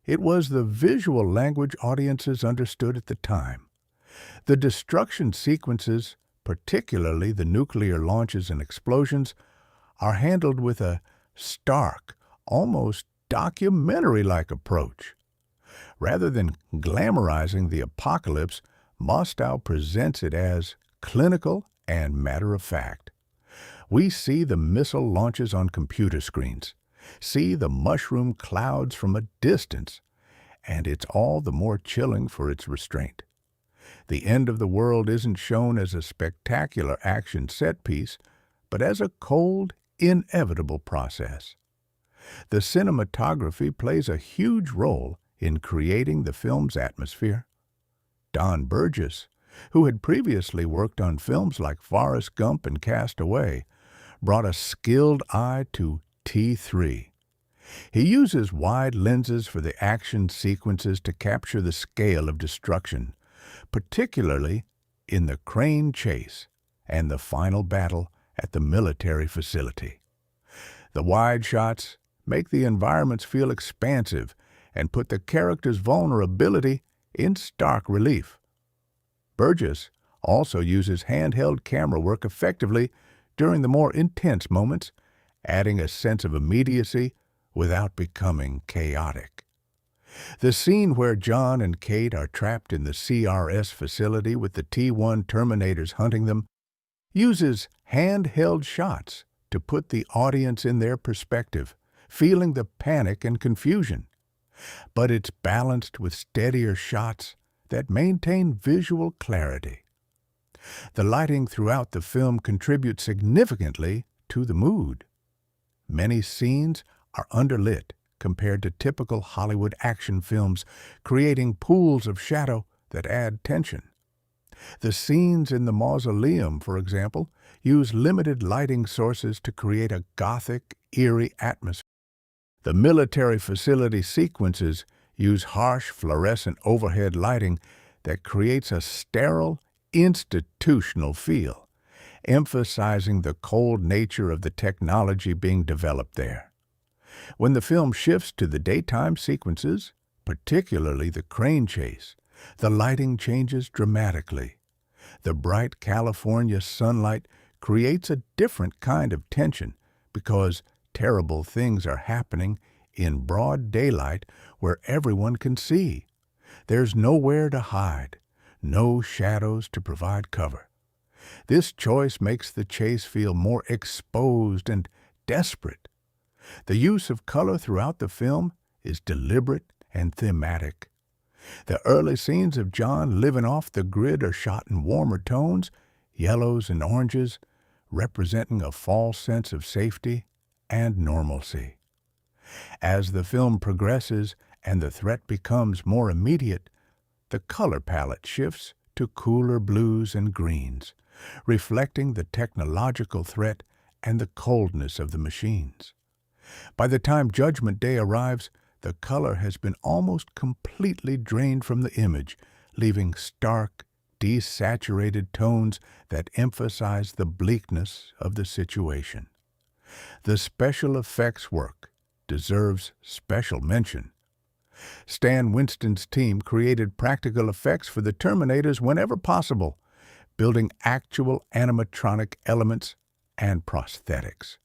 it was the visual language audiences understood at the time. The destruction sequences, particularly the nuclear launches and explosions, are handled with a stark, almost documentary-like approach. Rather than glamorizing the apocalypse, Mostow presents it as clinical and matter-of-fact. We see the missile launches on computer screens, see the mushroom clouds from a distance, and it's all the more chilling for its restraint. The end of the world isn't shown as a spectacular action set piece, but as a cold, inevitable process. The cinematography plays a huge role in creating the film's atmosphere. Don Burgess, who had previously worked on films like Forrest Gump and Cast Away, brought a skilled eye to T3. He uses wide lenses for the action sequences to capture the scale of destruction, particularly in the crane chase and the final battle at the military facility. The wide shots make the environments feel expansive and put the characters' vulnerability in stark relief. Burgess also uses handheld camera work effectively during the more intense moments, adding a sense of immediacy without becoming chaotic. The scene where John and Kate are trapped in the CRS facility with the T-1 Terminators hunting them uses handheld shots to put the audience in their perspective, feeling the panic and confusion. But it's balanced with steadier shots that maintain visual clarity. The lighting throughout the film contributes significantly to the mood. Many scenes are underlit compared to typical Hollywood action films, creating pools of shadow that add tension. The scenes in the mausoleum, for example, use limited lighting sources to create a gothic, eerie atmosphere. The military facility sequences use harsh fluorescent overhead lighting that creates a sterile, institutional feel, emphasizing the cold nature of the technology being developed there. When the film shifts to the daytime sequences, particularly the crane chase, the lighting changes dramatically. The bright California sunlight creates a different kind of tension because terrible things are happening in broad daylight where everyone can see. There's nowhere to hide, no shadows to provide cover. This choice makes the chase feel more exposed and desperate. The use of color throughout the film is deliberate and thematic. The early scenes of John living off the grid are shot in warmer tones, yellows and oranges, representing a false sense of safety and normalcy. As the film progresses and the threat becomes more immediate, the color palette shifts to cooler blues and greens, reflecting the technological threat and the coldness of the machines. By the time Judgment Day arrives, the color has been almost completely drained from the image, leaving stark, desaturated tones that emphasize the bleakness of the situation. The special effects work deserves special mention. Stan Winston's team created practical effects for the Terminators whenever possible, building actual animatronic elements and prosthetics.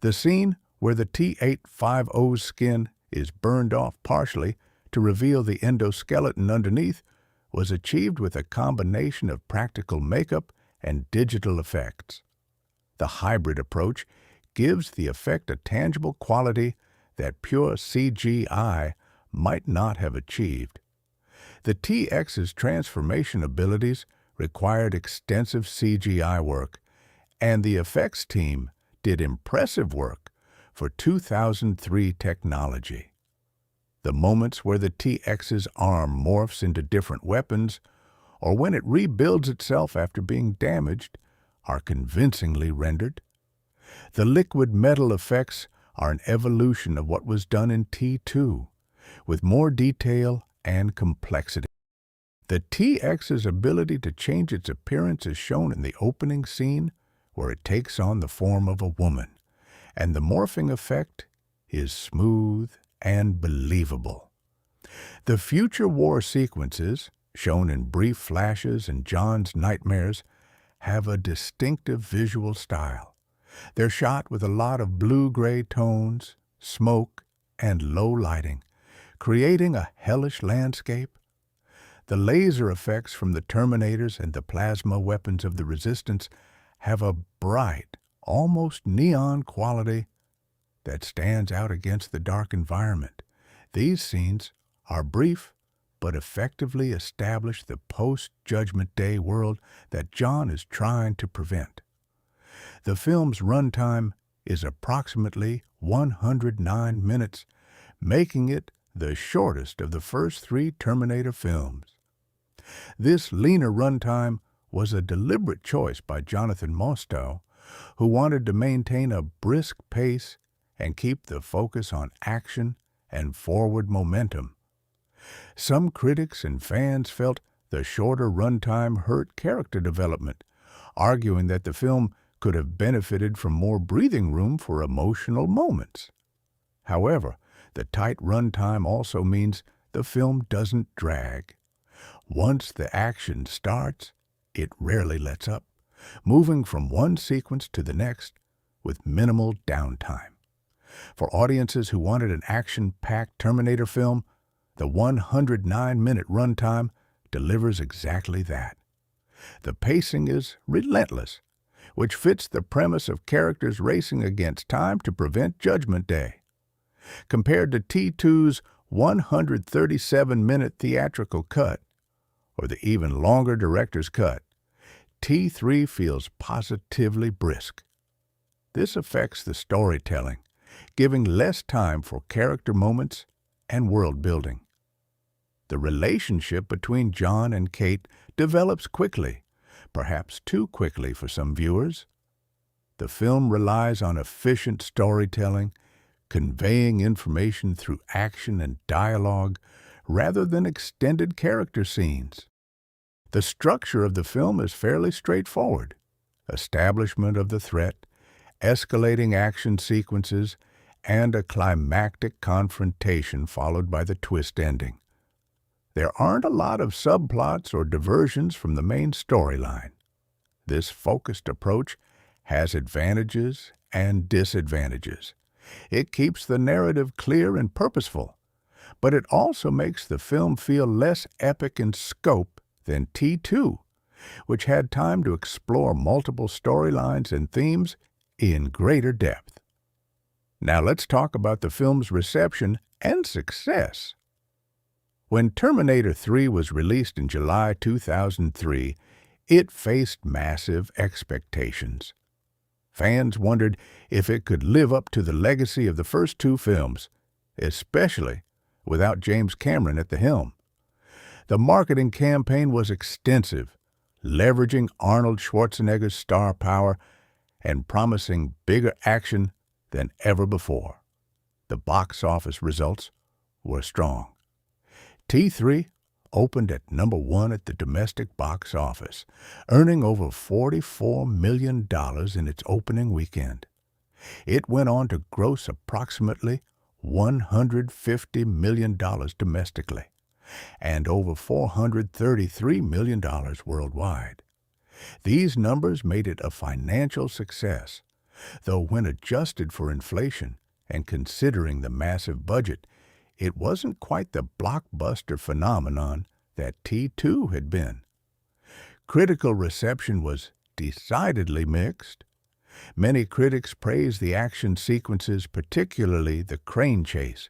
The scene where the T-850's skin is burned off partially to reveal the endoskeleton underneath was achieved with a combination of practical makeup and digital effects. The hybrid approach gives the effect a tangible quality that pure CGI might not have achieved. The T-X's transformation abilities required extensive CGI work, and the effects team did impressive work for 2003 technology. The moments where the T-X's arm morphs into different weapons, or when it rebuilds itself after being damaged, are convincingly rendered. The liquid metal effects are an evolution of what was done in T2, with more detail and complexity. The T-X's ability to change its appearance is shown in the opening scene, where it takes on the form of a woman, and the morphing effect is smooth and believable. The future war sequences, shown in brief flashes in John's nightmares, have a distinctive visual style. They're shot with a lot of blue-gray tones, smoke, and low lighting, creating a hellish landscape. The laser effects from the Terminators and the plasma weapons of the Resistance have a bright, almost neon quality that stands out against the dark environment. These scenes are brief, but effectively establish the post-Judgment Day world that John is trying to prevent. The film's runtime is approximately 109 minutes, making it the shortest of the first 3 Terminator films. This leaner runtime was a deliberate choice by Jonathan Mostow, who wanted to maintain a brisk pace and keep the focus on action and forward momentum. Some critics and fans felt the shorter runtime hurt character development, arguing that the film could have benefited from more breathing room for emotional moments. However, the tight runtime also means the film doesn't drag. Once the action starts, it rarely lets up, moving from one sequence to the next with minimal downtime. For audiences who wanted an action-packed Terminator film, the 109-minute runtime delivers exactly that. The pacing is relentless, which fits the premise of characters racing against time to prevent Judgment Day. Compared to T2's 137-minute theatrical cut, or the even longer director's cut, T3 feels positively brisk. This affects the storytelling, giving less time for character moments and world building. The relationship between John and Kate develops quickly, perhaps too quickly for some viewers. The film relies on efficient storytelling, conveying information through action and dialogue rather than extended character scenes. The structure of the film is fairly straightforward: establishment of the threat, escalating action sequences, and a climactic confrontation followed by the twist ending. There aren't a lot of subplots or diversions from the main storyline. This focused approach has advantages and disadvantages. It keeps the narrative clear and purposeful, but it also makes the film feel less epic in scope than T2, which had time to explore multiple storylines and themes in greater depth. Now let's talk about the film's reception and success. When Terminator 3 was released in July 2003, it faced massive expectations. Fans wondered if it could live up to the legacy of the first two films, especially without James Cameron at the helm. The marketing campaign was extensive, leveraging Arnold Schwarzenegger's star power and promising bigger action than ever before. The box office results were strong. T3 opened at number 1 at the domestic box office, earning over $44 million in its opening weekend. It went on to gross approximately $150 million domestically and over $433 million worldwide. These numbers made it a financial success, though when adjusted for inflation and considering the massive budget, it wasn't quite the blockbuster phenomenon that T2 had been. Critical reception was decidedly mixed. Many critics praised the action sequences, particularly the crane chase,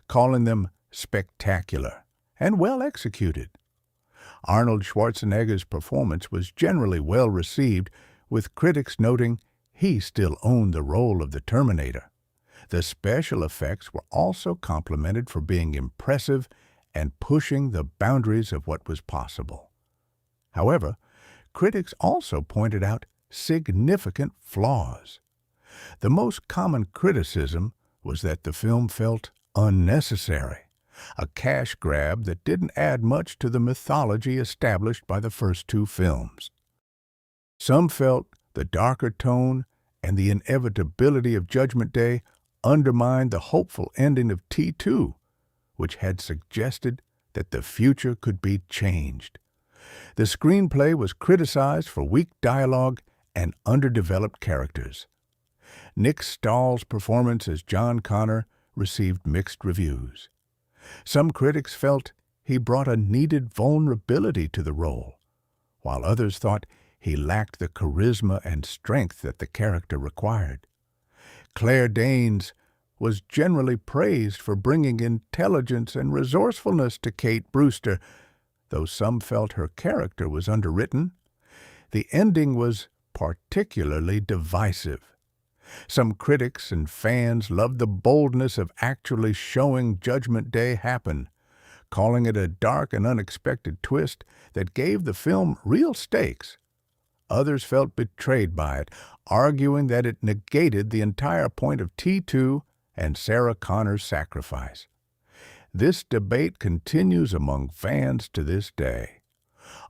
calling them spectacular and well executed. Arnold Schwarzenegger's performance was generally well received, with critics noting he still owned the role of the Terminator. The special effects were also complimented for being impressive and pushing the boundaries of what was possible. However, critics also pointed out significant flaws. The most common criticism was that the film felt unnecessary, a cash grab that didn't add much to the mythology established by the first two films. Some felt the darker tone and the inevitability of Judgment Day undermined the hopeful ending of T2, which had suggested that the future could be changed. The screenplay was criticized for weak dialogue and underdeveloped characters. Nick Stahl's performance as John Connor received mixed reviews. Some critics felt he brought a needed vulnerability to the role, while others thought he lacked the charisma and strength that the character required. Claire Danes was generally praised for bringing intelligence and resourcefulness to Kate Brewster, though some felt her character was underwritten. The ending was particularly divisive. Some critics and fans loved the boldness of actually showing Judgment Day happen, calling it a dark and unexpected twist that gave the film real stakes. Others felt betrayed by it, arguing that it negated the entire point of T2 and Sarah Connor's sacrifice. This debate continues among fans to this day.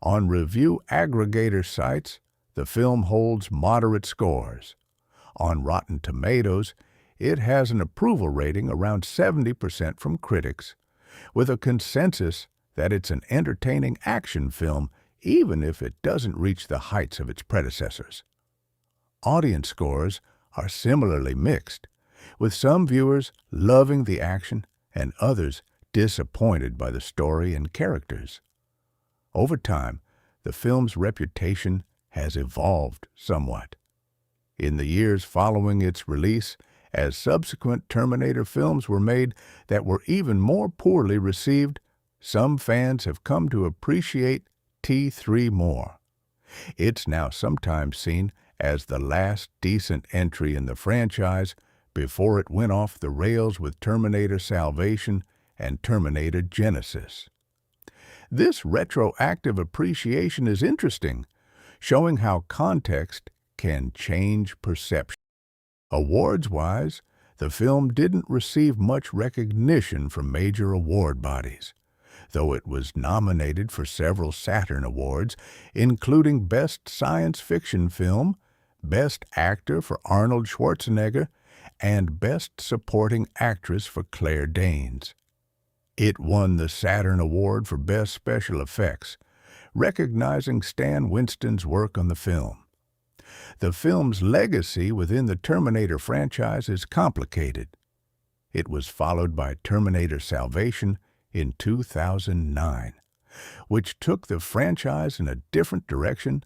On review aggregator sites, the film holds moderate scores. On Rotten Tomatoes, it has an approval rating around 70% from critics, with a consensus that it's an entertaining action film even if it doesn't reach the heights of its predecessors. Audience scores are similarly mixed, with some viewers loving the action and others disappointed by the story and characters. Over time, the film's reputation has evolved somewhat. In the years following its release, as subsequent Terminator films were made that were even more poorly received, some fans have come to appreciate T3 more. It's now sometimes seen as the last decent entry in the franchise before it went off the rails with Terminator Salvation and Terminator Genesis. This retroactive appreciation is interesting, showing how context can change perception. Awards-wise, the film didn't receive much recognition from major award bodies, though it was nominated for several Saturn Awards, including Best Science Fiction Film, Best Actor for Arnold Schwarzenegger, and Best Supporting Actress for Claire Danes. It won the Saturn Award for Best Special Effects, recognizing Stan Winston's work on the film. The film's legacy within the Terminator franchise is complicated. It was followed by Terminator Salvation in 2009, which took the franchise in a different direction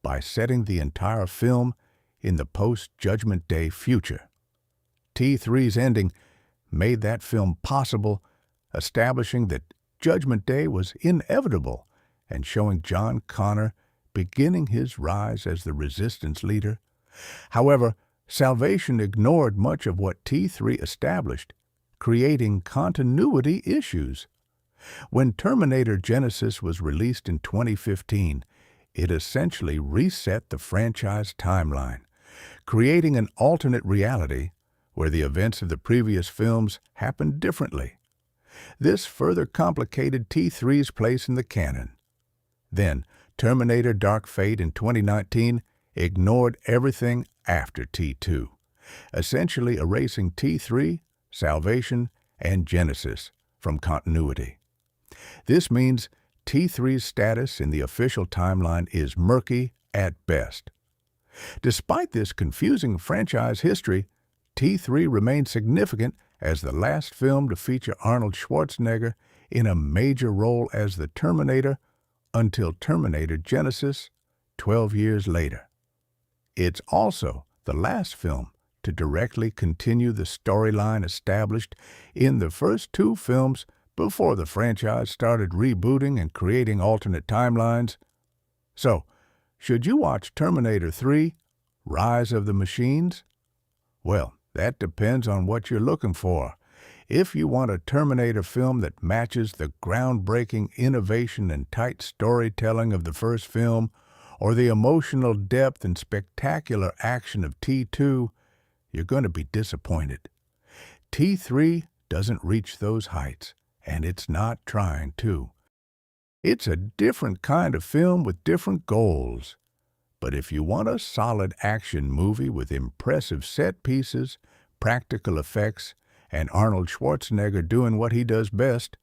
by setting the entire film in the post-Judgment Day future. T3's ending made that film possible, establishing that Judgment Day was inevitable and showing John Connor beginning his rise as the Resistance leader. However, Salvation ignored much of what T3 established, creating continuity issues. When Terminator Genisys was released in 2015, it essentially reset the franchise timeline, creating an alternate reality where the events of the previous films happened differently. This further complicated T3's place in the canon. Then, Terminator Dark Fate in 2019 ignored everything after T2, essentially erasing T3, Salvation, and Genisys from continuity. This means T3's status in the official timeline is murky at best. Despite this confusing franchise history, T3 remains significant as the last film to feature Arnold Schwarzenegger in a major role as the Terminator until Terminator Genisys 12 years later. It's also the last film to directly continue the storyline established in the first two films before the franchise started rebooting and creating alternate timelines. So, should you watch Terminator 3, Rise of the Machines? Well, that depends on what you're looking for. If you want a Terminator film that matches the groundbreaking innovation and tight storytelling of the first film, or the emotional depth and spectacular action of T2, you're going to be disappointed. T3 doesn't reach those heights, and it's not trying to. It's a different kind of film with different goals. But if you want a solid action movie with impressive set pieces, practical effects, and Arnold Schwarzenegger doing what he does best,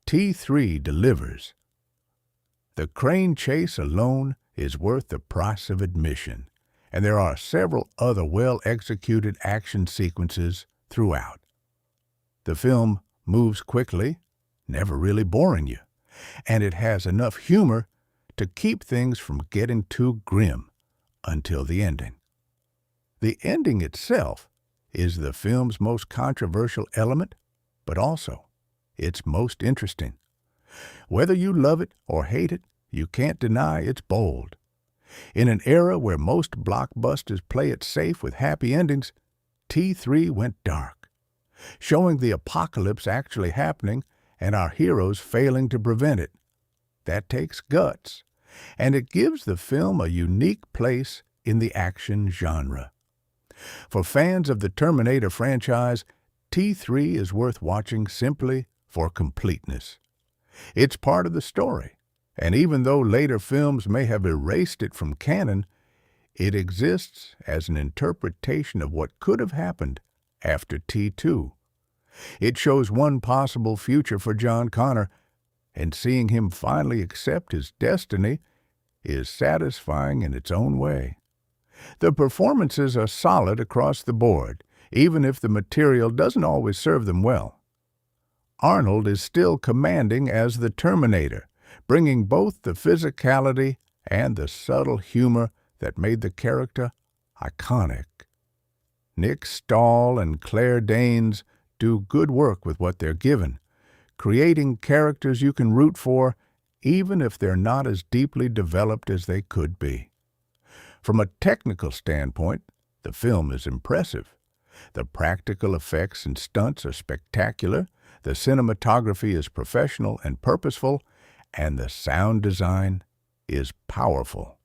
T3 delivers. The crane chase alone is worth the price of admission, and there are several other well-executed action sequences throughout. The film moves quickly, never really boring you, and it has enough humor to keep things from getting too grim until the ending. The ending itself is the film's most controversial element, but also its most interesting. Whether you love it or hate it, you can't deny it's bold. In an era where most blockbusters play it safe with happy endings, T3 went dark, showing the apocalypse actually happening and our heroes failing to prevent it. That takes guts, and it gives the film a unique place in the action genre. For fans of the Terminator franchise, T3 is worth watching simply for completeness. It's part of the story, and even though later films may have erased it from canon, it exists as an interpretation of what could have happened after T2. It shows one possible future for John Connor, and seeing him finally accept his destiny is satisfying in its own way. The performances are solid across the board, even if the material doesn't always serve them well. Arnold is still commanding as the Terminator, bringing both the physicality and the subtle humor that made the character iconic. Nick Stahl and Claire Danes do good work with what they're given, creating characters you can root for, even if they're not as deeply developed as they could be. From a technical standpoint, the film is impressive. The practical effects and stunts are spectacular, the cinematography is professional and purposeful, and the sound design is powerful.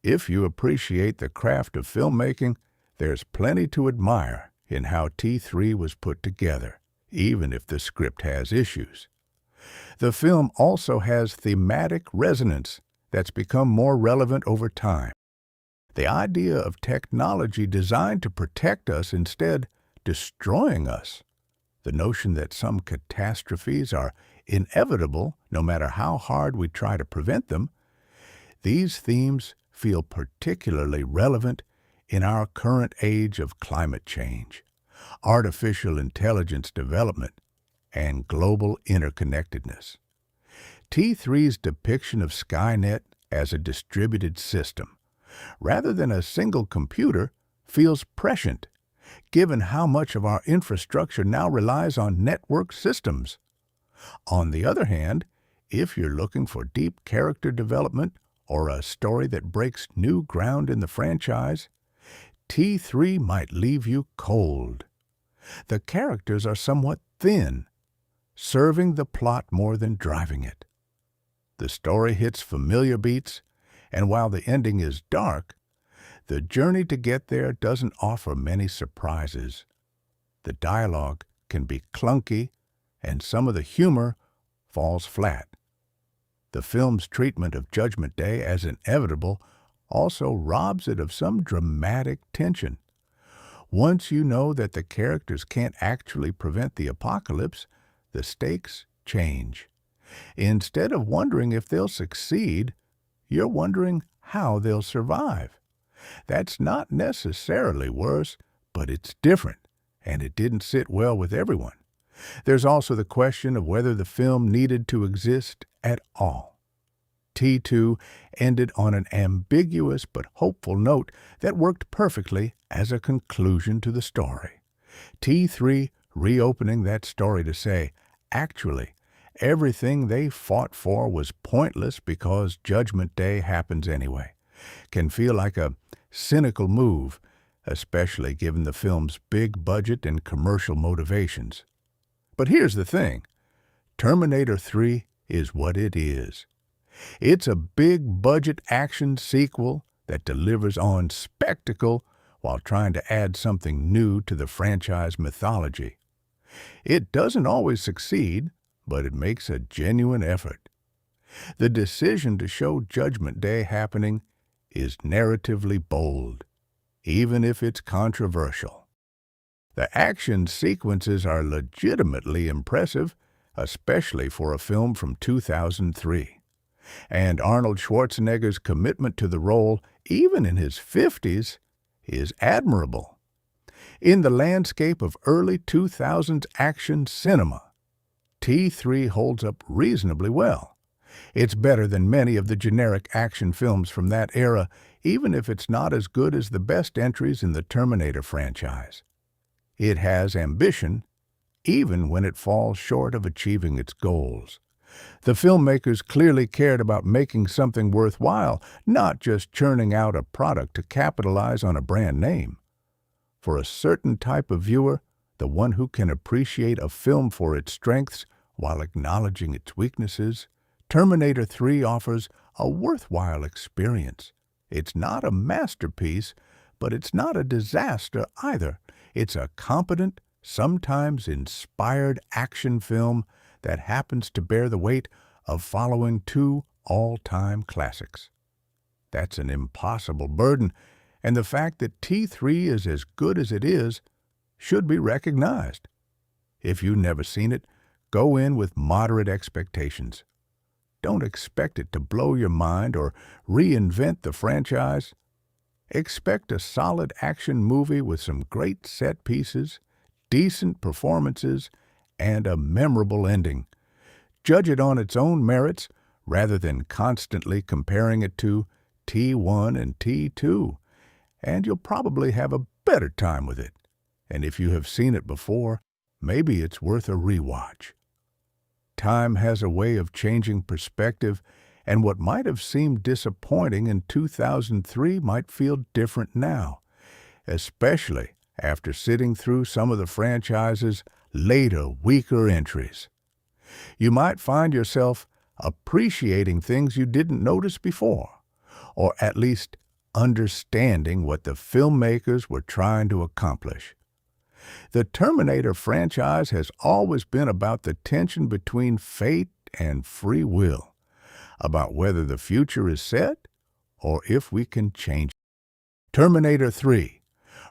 If you appreciate the craft of filmmaking, there's plenty to admire in how T3 was put together, even if the script has issues. The film also has thematic resonance that's become more relevant over time. The idea of technology designed to protect us instead destroying us. The notion that some catastrophes are inevitable no matter how hard we try to prevent them. These themes feel particularly relevant in our current age of climate change, artificial intelligence development, and global interconnectedness. T3's depiction of Skynet as a distributed system, rather than a single computer, feels prescient, given how much of our infrastructure now relies on network systems. On the other hand, if you're looking for deep character development or a story that breaks new ground in the franchise, T3 might leave you cold. The characters are somewhat thin, serving the plot more than driving it. The story hits familiar beats, and while the ending is dark, the journey to get there doesn't offer many surprises. The dialogue can be clunky, and some of the humor falls flat. The film's treatment of Judgment Day as inevitable also robs it of some dramatic tension. Once you know that the characters can't actually prevent the apocalypse, the stakes change. Instead of wondering if they'll succeed, you're wondering how they'll survive. That's not necessarily worse, but it's different, and it didn't sit well with everyone. There's also the question of whether the film needed to exist at all. T2 ended on an ambiguous but hopeful note that worked perfectly as a conclusion to the story. T3 reopening that story to say, actually, everything they fought for was pointless because Judgment Day happens anyway, can feel like a cynical move, especially given the film's big budget and commercial motivations. But here's the thing. Terminator 3 is what it is. It's a big-budget action sequel that delivers on spectacle while trying to add something new to the franchise mythology. It doesn't always succeed, but it makes a genuine effort. The decision to show Judgment Day happening is narratively bold, even if it's controversial. The action sequences are legitimately impressive, especially for a film from 2003. And Arnold Schwarzenegger's commitment to the role, even in his 50s, is admirable. In the landscape of early 2000s action cinema, T3 holds up reasonably well. It's better than many of the generic action films from that era, even if it's not as good as the best entries in the Terminator franchise. It has ambition, even when it falls short of achieving its goals. The filmmakers clearly cared about making something worthwhile, not just churning out a product to capitalize on a brand name. For a certain type of viewer, the one who can appreciate a film for its strengths while acknowledging its weaknesses, Terminator 3 offers a worthwhile experience. It's not a masterpiece, but it's not a disaster either. It's a competent, sometimes inspired action film that happens to bear the weight of following two all-time classics. That's an impossible burden, and the fact that T3 is as good as it is should be recognized. If you've never seen it, go in with moderate expectations. Don't expect it to blow your mind or reinvent the franchise. Expect a solid action movie with some great set pieces, decent performances, and a memorable ending. Judge it on its own merits rather than constantly comparing it to T1 and T2, and you'll probably have a better time with it. And if you have seen it before, maybe it's worth a rewatch. Time has a way of changing perspective, and what might have seemed disappointing in 2003 might feel different now, especially after sitting through some of the franchise's later, weaker entries. You might find yourself appreciating things you didn't notice before, or at least understanding what the filmmakers were trying to accomplish. The Terminator franchise has always been about the tension between fate and free will, about whether the future is set or if we can change it. Terminator 3,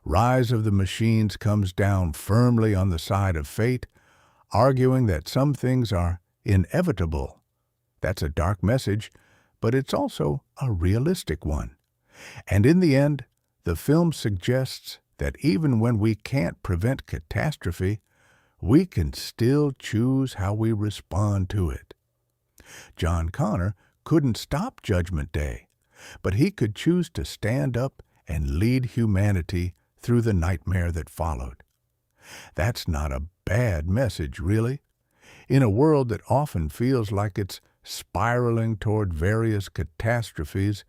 Rise of the Machines comes down firmly on the side of fate, arguing that some things are inevitable. That's a dark message, but it's also a realistic one. And in the end, the film suggests that even when we can't prevent catastrophe, we can still choose how we respond to it. John Connor couldn't stop Judgment Day, but he could choose to stand up and lead humanity through the nightmare that followed. That's not a bad message, really. In a world that often feels like it's spiraling toward various catastrophes,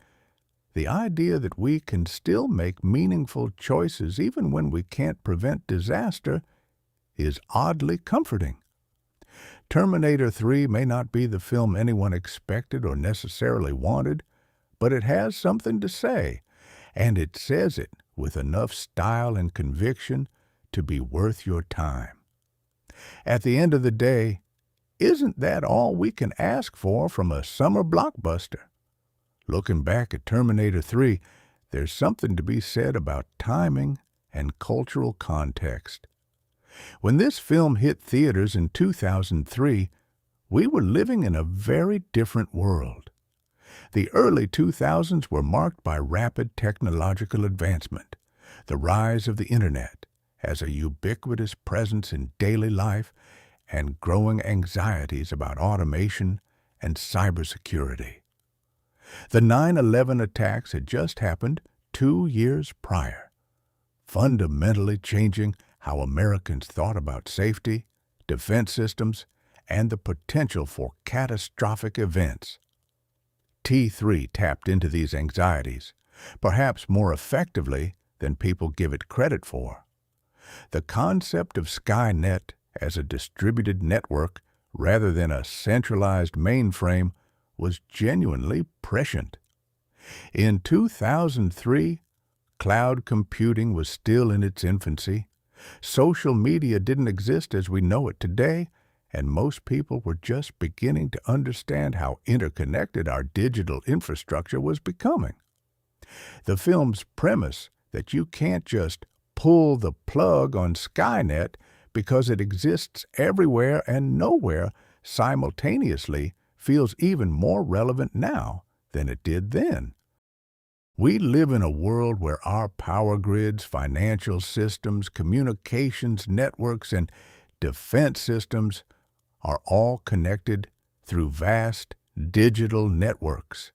the idea that we can still make meaningful choices even when we can't prevent disaster is oddly comforting. Terminator 3 may not be the film anyone expected or necessarily wanted, but it has something to say, and it says it with enough style and conviction to be worth your time. At the end of the day, isn't that all we can ask for from a summer blockbuster? Looking back at Terminator 3, there's something to be said about timing and cultural context. When this film hit theaters in 2003, we were living in a very different world. The early 2000s were marked by rapid technological advancement, the rise of the Internet as a ubiquitous presence in daily life, and growing anxieties about automation and cybersecurity. The 9/11 attacks had just happened 2 years prior, fundamentally changing how Americans thought about safety, defense systems, and the potential for catastrophic events. T3 tapped into these anxieties, perhaps more effectively than people give it credit for. The concept of Skynet as a distributed network rather than a centralized mainframe was genuinely prescient. In 2003, cloud computing was still in its infancy. Social media didn't exist as we know it today, and most people were just beginning to understand how interconnected our digital infrastructure was becoming. The film's premise that you can't just pull the plug on Skynet because it exists everywhere and nowhere simultaneously feels even more relevant now than it did then. We live in a world where our power grids, financial systems, communications networks, and defense systems are all connected through vast digital networks.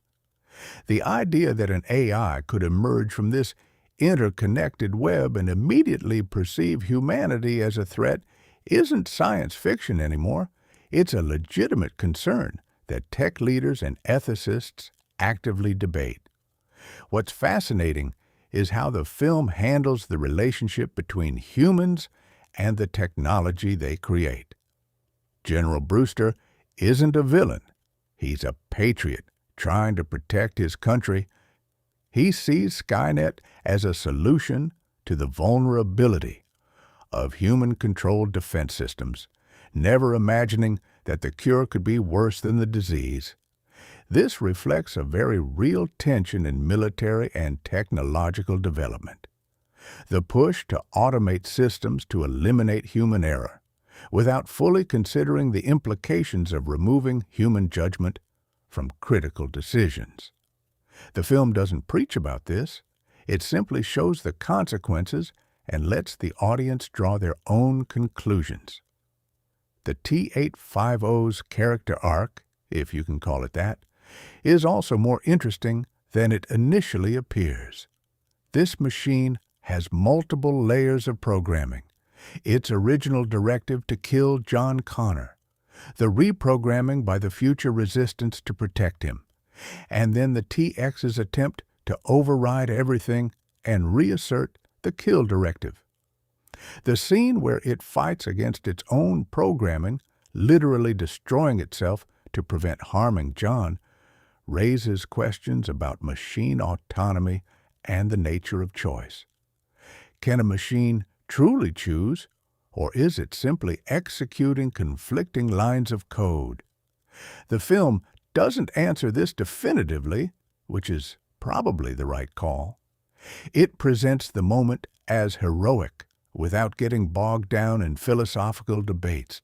The idea that an AI could emerge from this interconnected web and immediately perceive humanity as a threat isn't science fiction anymore. It's a legitimate concern that tech leaders and ethicists actively debate. What's fascinating is how the film handles the relationship between humans and the technology they create. General Brewster isn't a villain. He's a patriot trying to protect his country. He sees Skynet as a solution to the vulnerability of human-controlled defense systems, never imagining that the cure could be worse than the disease. This reflects a very real tension in military and technological development. The push to automate systems to eliminate human error, without fully considering the implications of removing human judgment from critical decisions. The film doesn't preach about this. It simply shows the consequences and lets the audience draw their own conclusions. The T-850's character arc, if you can call it that, is also more interesting than it initially appears. This machine has multiple layers of programming. Its original directive to kill John Connor, the reprogramming by the future resistance to protect him, and then the TX's attempt to override everything and reassert the kill directive. The scene where it fights against its own programming, literally destroying itself to prevent harming John, raises questions about machine autonomy and the nature of choice. Can a machine truly choose, or is it simply executing conflicting lines of code? The film doesn't answer this definitively, which is probably the right call. It presents the moment as heroic without getting bogged down in philosophical debates.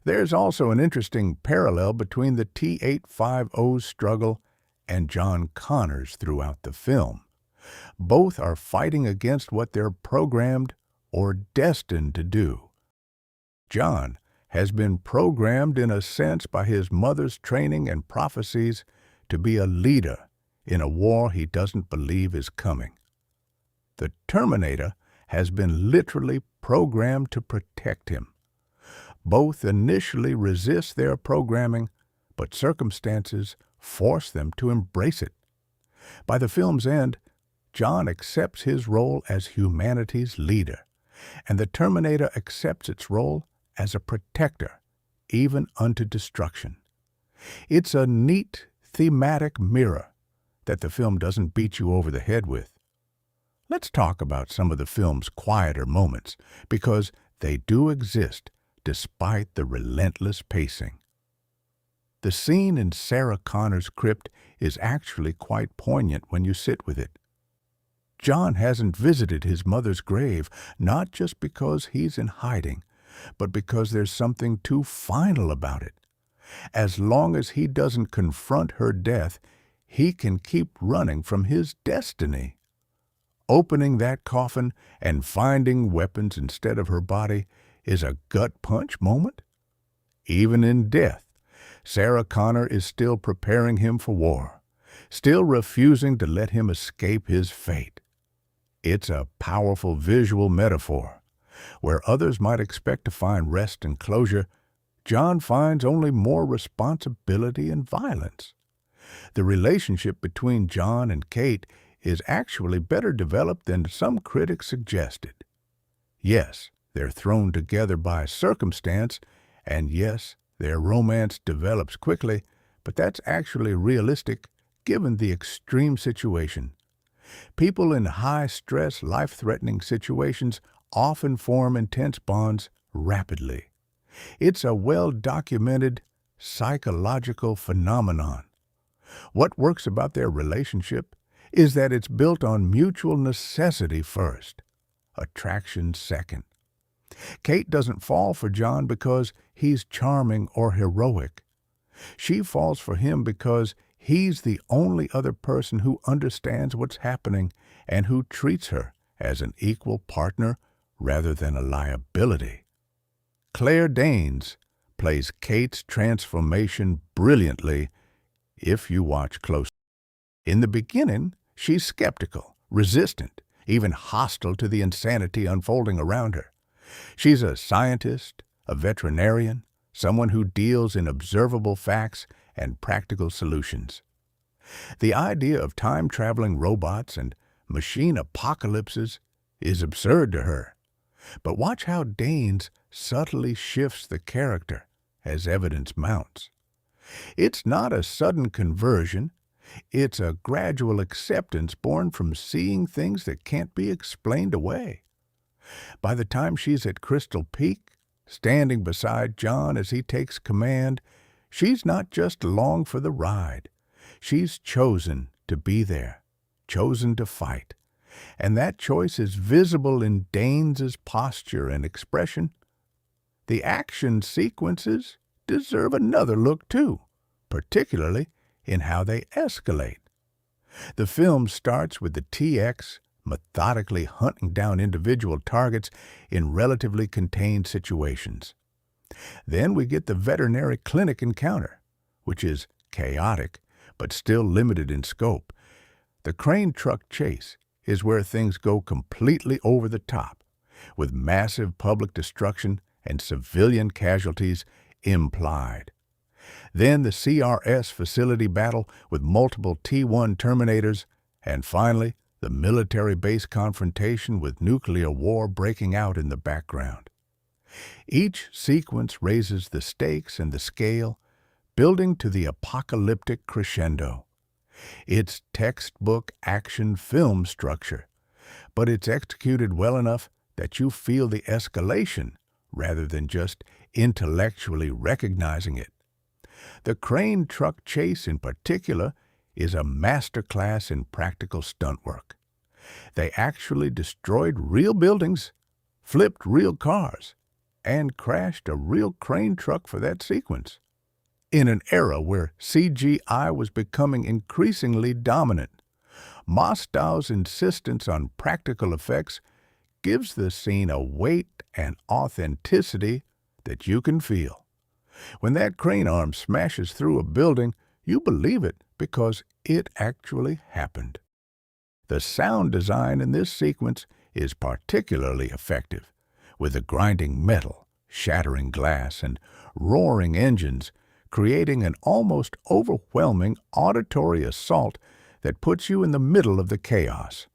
There's also an interesting parallel between the T-850's struggle and John Connor's throughout the film. Both are fighting against what they're programmed or destined to do. John has been programmed in a sense by his mother's training and prophecies to be a leader in a war he doesn't believe is coming. The Terminator has been literally programmed to protect him. Both initially resist their programming, but circumstances force them to embrace it. By the film's end, John accepts his role as humanity's leader, and the Terminator accepts its role as a protector, even unto destruction. It's a neat thematic mirror that the film doesn't beat you over the head with. Let's talk about some of the film's quieter moments, because they do exist despite the relentless pacing. The scene in Sarah Connor's crypt is actually quite poignant when you sit with it. John hasn't visited his mother's grave, not just because he's in hiding, but because there's something too final about it. As long as he doesn't confront her death, he can keep running from his destiny. Opening that coffin and finding weapons instead of her body is a gut punch moment. Even in death, Sarah Connor is still preparing him for war, still refusing to let him escape his fate. It's a powerful visual metaphor. Where others might expect to find rest and closure, John finds only more responsibility and violence. The relationship between John and Kate is actually better developed than some critics suggested. Yes, they're thrown together by circumstance, and yes, their romance develops quickly, but that's actually realistic given the extreme situation. People in high-stress, life-threatening situations often form intense bonds rapidly. It's a well-documented psychological phenomenon. What works about their relationship is that it's built on mutual necessity first, attraction second. Kate doesn't fall for John because he's charming or heroic. She falls for him because he's the only other person who understands what's happening and who treats her as an equal partner rather than a liability. Claire Danes plays Kate's transformation brilliantly if you watch closely. In the beginning, she's skeptical, resistant, even hostile to the insanity unfolding around her. She's a scientist, a veterinarian, someone who deals in observable facts and practical solutions. The idea of time-traveling robots and machine apocalypses is absurd to her. But watch how Danes subtly shifts the character as evidence mounts. It's not a sudden conversion. It's a gradual acceptance born from seeing things that can't be explained away. By the time she's at Crystal Peak, standing beside John as he takes command, she's not just along for the ride. She's chosen to be there, chosen to fight. And that choice is visible in Danes' posture and expression. The action sequences deserve another look too, particularly in how they escalate. The film starts with the TX methodically hunting down individual targets in relatively contained situations. Then we get the veterinary clinic encounter, which is chaotic but still limited in scope. The crane truck chase is where things go completely over the top, with massive public destruction and civilian casualties implied. Then the CRS facility battle with multiple T-1 Terminators, and finally, the military base confrontation with nuclear war breaking out in the background. Each sequence raises the stakes and the scale, building to the apocalyptic crescendo. It's textbook action film structure, but it's executed well enough that you feel the escalation rather than just intellectually recognizing it. The crane truck chase in particular is a masterclass in practical stunt work. They actually destroyed real buildings, flipped real cars, and crashed a real crane truck for that sequence. In an era where CGI was becoming increasingly dominant, Mostow's insistence on practical effects gives the scene a weight and authenticity that you can feel. When that crane arm smashes through a building, you believe it because it actually happened. The sound design in this sequence is particularly effective, with the grinding metal, shattering glass, and roaring engines creating an almost overwhelming auditory assault that puts you in the middle of the chaos.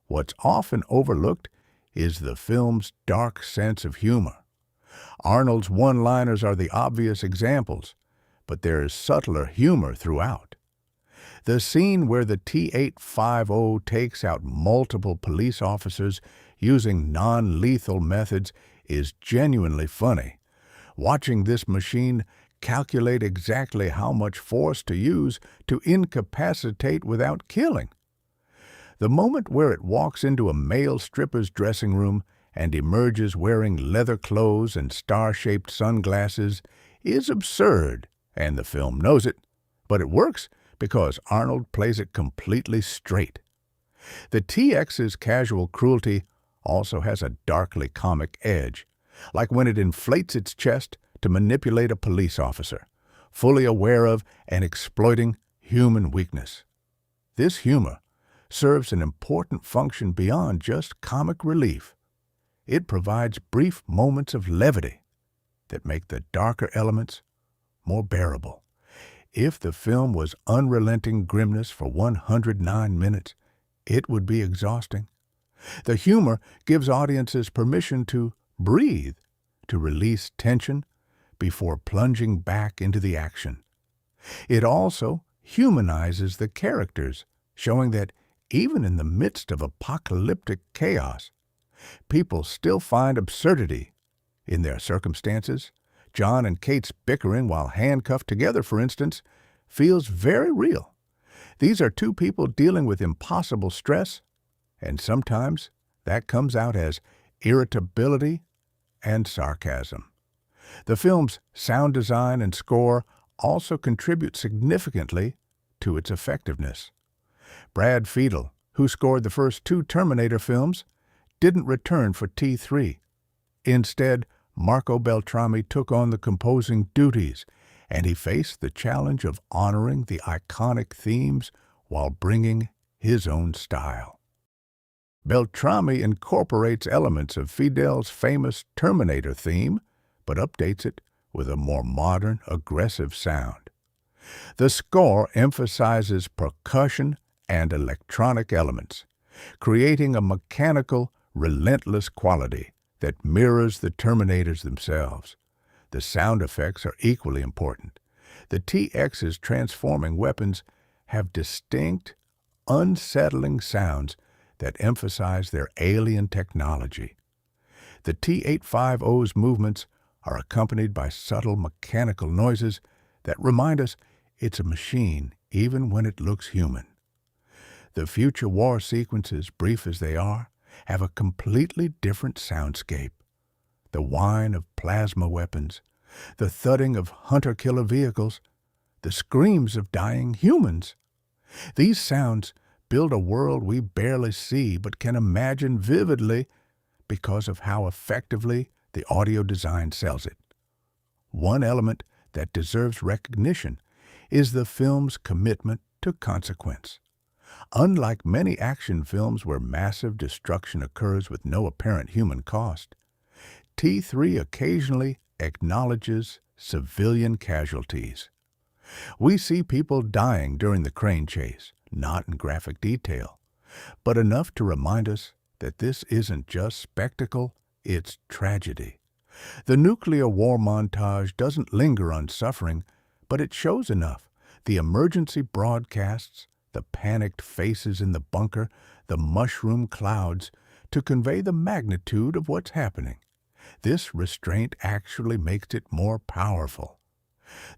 What's often overlooked is the film's dark sense of humor. Arnold's one-liners are the obvious examples, but there is subtler humor throughout. The scene where the T-850 takes out multiple police officers using non-lethal methods is genuinely funny. Watching this machine calculate exactly how much force to use to incapacitate without killing. The moment where it walks into a male stripper's dressing room and emerges wearing leather clothes and star-shaped sunglasses is absurd, and the film knows it, but it works because Arnold plays it completely straight. The T-X's casual cruelty also has a darkly comic edge, like when it inflates its chest to manipulate a police officer, fully aware of and exploiting human weakness. This humor serves an important function beyond just comic relief. It provides brief moments of levity that make the darker elements more bearable. If the film was unrelenting grimness for 109 minutes, it would be exhausting. The humor gives audiences permission to breathe, to release tension before plunging back into the action. It also humanizes the characters, showing that even in the midst of apocalyptic chaos, people still find absurdity in their circumstances. John and Kate's bickering while handcuffed together, for instance, feels very real. These are two people dealing with impossible stress, and sometimes that comes out as irritability and sarcasm. The film's sound design and score also contribute significantly to its effectiveness. Brad Fiedel, who scored the first two Terminator films, didn't return for T3. Instead, Marco Beltrami took on the composing duties, and he faced the challenge of honoring the iconic themes while bringing his own style. Beltrami incorporates elements of Fiedel's famous Terminator theme, but updates it with a more modern, aggressive sound. The score emphasizes percussion and electronic elements, creating a mechanical, relentless quality that mirrors the Terminators themselves. The sound effects are equally important. The T-X's transforming weapons have distinct, unsettling sounds that emphasize their alien technology. The T-850's movements are accompanied by subtle mechanical noises that remind us it's a machine even when it looks human. The future war sequences, brief as they are, have a completely different soundscape. The whine of plasma weapons, the thudding of hunter-killer vehicles, the screams of dying humans. These sounds build a world we barely see but can imagine vividly because of how effectively the audio design sells it. One element that deserves recognition is the film's commitment to consequence. Unlike many action films where massive destruction occurs with no apparent human cost, T3 occasionally acknowledges civilian casualties. We see people dying during the crane chase, not in graphic detail, but enough to remind us that this isn't just spectacle, it's tragedy. The nuclear war montage doesn't linger on suffering, but it shows enough. The emergency broadcasts, the panicked faces in the bunker, the mushroom clouds, to convey the magnitude of what's happening. This restraint actually makes it more powerful.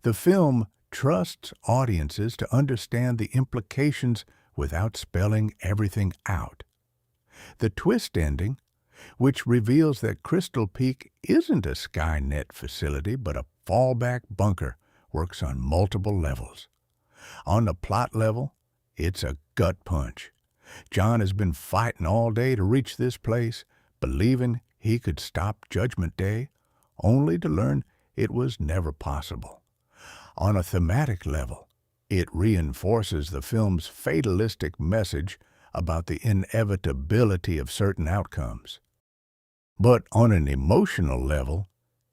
The film trusts audiences to understand the implications without spelling everything out. The twist ending, which reveals that Crystal Peak isn't a Skynet facility but a fallback bunker, works on multiple levels. On the plot level, It's a gut punch. John has been fighting all day to reach this place, believing he could stop Judgment Day, only to learn it was never possible. On a thematic level, it reinforces the film's fatalistic message about the inevitability of certain outcomes. But on an emotional level,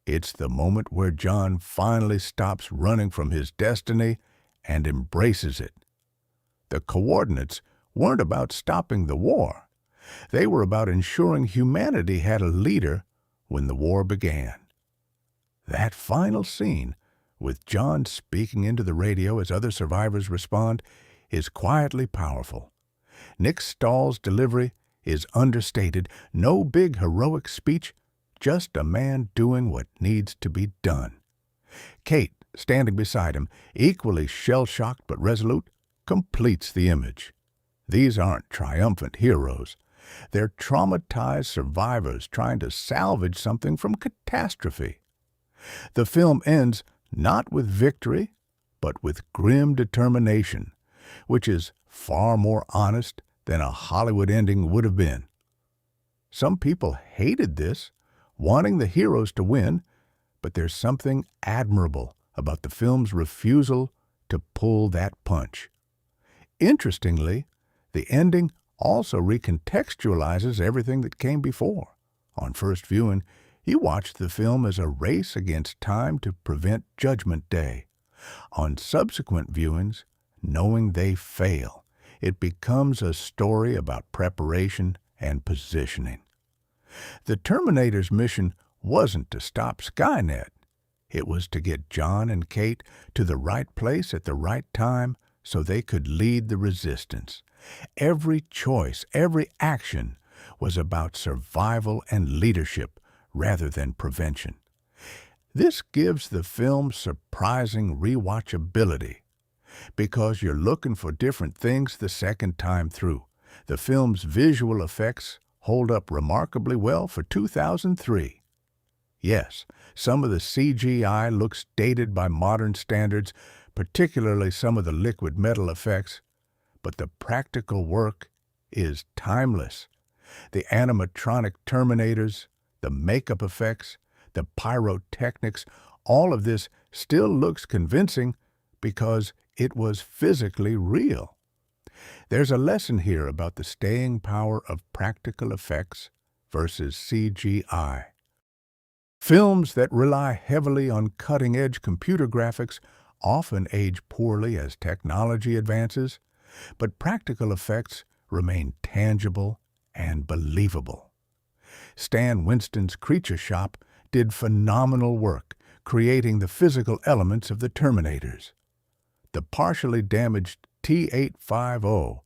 it's the moment where John finally stops running from his destiny and embraces it. The coordinates weren't about stopping the war. They were about ensuring humanity had a leader when the war began. That final scene, with John speaking into the radio as other survivors respond, is quietly powerful. Nick Stahl's delivery is understated, no big heroic speech, just a man doing what needs to be done. Kate, standing beside him, equally shell-shocked but resolute, completes the image. These aren't triumphant heroes. They're traumatized survivors trying to salvage something from catastrophe. The film ends not with victory, but with grim determination, which is far more honest than a Hollywood ending would have been. Some people hated this, wanting the heroes to win, but there's something admirable about the film's refusal to pull that punch. Interestingly, the ending also recontextualizes everything that came before. On first viewing, you watch the film as a race against time to prevent Judgment Day. On subsequent viewings, knowing they fail, it becomes a story about preparation and positioning. The Terminator's mission wasn't to stop Skynet. It was to get John and Kate to the right place at the right time so they could lead the resistance. Every choice, every action was about survival and leadership rather than prevention. This gives the film surprising rewatchability because you're looking for different things the second time through. The film's visual effects hold up remarkably well for 2003. Yes, some of the CGI looks dated by modern standards, particularly some of the liquid metal effects, but the practical work is timeless. The animatronic Terminators, the makeup effects, the pyrotechnics, all of this still looks convincing because it was physically real. There's a lesson here about the staying power of practical effects versus CGI. Films that rely heavily on cutting-edge computer graphics often age poorly as technology advances, but practical effects remain tangible and believable. Stan Winston's Creature Shop did phenomenal work creating the physical elements of the Terminators. The partially damaged T-850,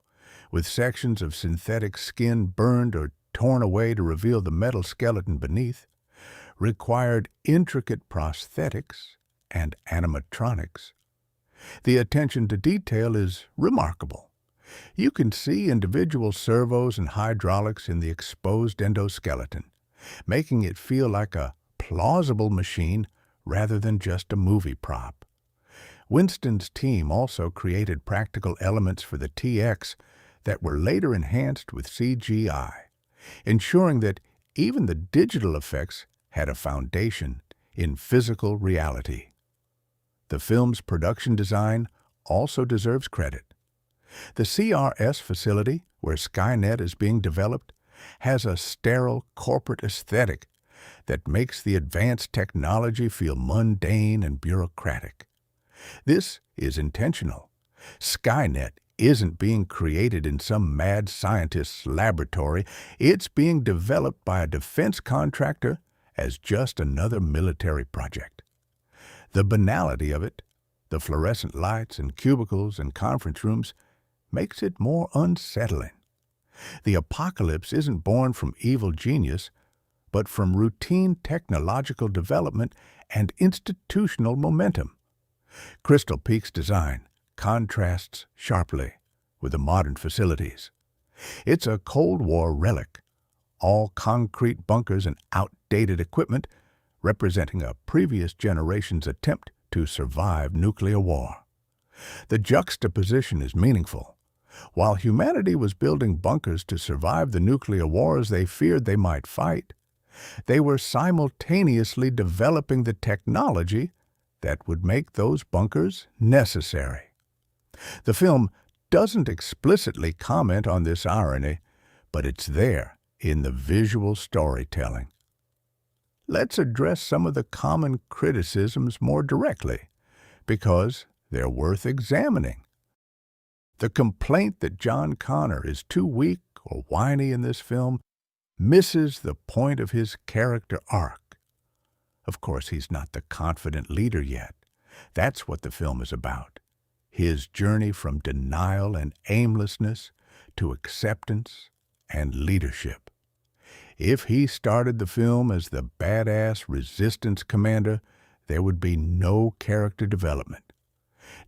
with sections of synthetic skin burned or torn away to reveal the metal skeleton beneath, required intricate prosthetics and animatronics. The attention to detail is remarkable. You can see individual servos and hydraulics in the exposed endoskeleton, making it feel like a plausible machine rather than just a movie prop. Winston's team also created practical elements for the TX that were later enhanced with CGI, ensuring that even the digital effects had a foundation in physical reality. The film's production design also deserves credit. The CRS facility, where Skynet is being developed, has a sterile corporate aesthetic that makes the advanced technology feel mundane and bureaucratic. This is intentional. Skynet isn't being created in some mad scientist's laboratory. It's being developed by a defense contractor as just another military project. The banality of it, the fluorescent lights and cubicles and conference rooms, makes it more unsettling. The apocalypse isn't born from evil genius, but from routine technological development and institutional momentum. Crystal Peak's design contrasts sharply with the modern facilities. It's a Cold War relic, all concrete bunkers and outdated equipment representing a previous generation's attempt to survive nuclear war. The juxtaposition is meaningful. While humanity was building bunkers to survive the nuclear wars they feared they might fight, they were simultaneously developing the technology that would make those bunkers necessary. The film doesn't explicitly comment on this irony, but it's there in the visual storytelling. Let's address some of the common criticisms more directly, because they're worth examining. The complaint that John Connor is too weak or whiny in this film misses the point of his character arc. Of course, he's not the confident leader yet. That's what the film is about. His journey from denial and aimlessness to acceptance and leadership. If he started the film as the badass resistance commander, there would be no character development.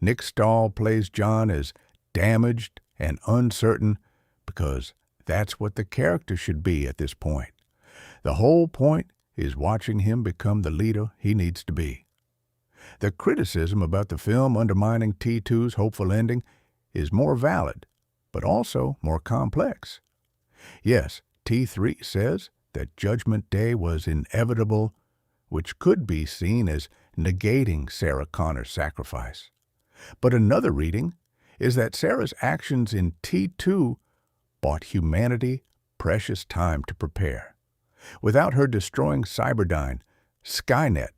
Nick Stahl plays John as damaged and uncertain because that's what the character should be at this point. The whole point is watching him become the leader he needs to be. The criticism about the film undermining T2's hopeful ending is more valid, but also more complex. Yes, T3 says that Judgment Day was inevitable, which could be seen as negating Sarah Connor's sacrifice. But another reading is that Sarah's actions in T2 bought humanity precious time to prepare. Without her destroying Cyberdyne, Skynet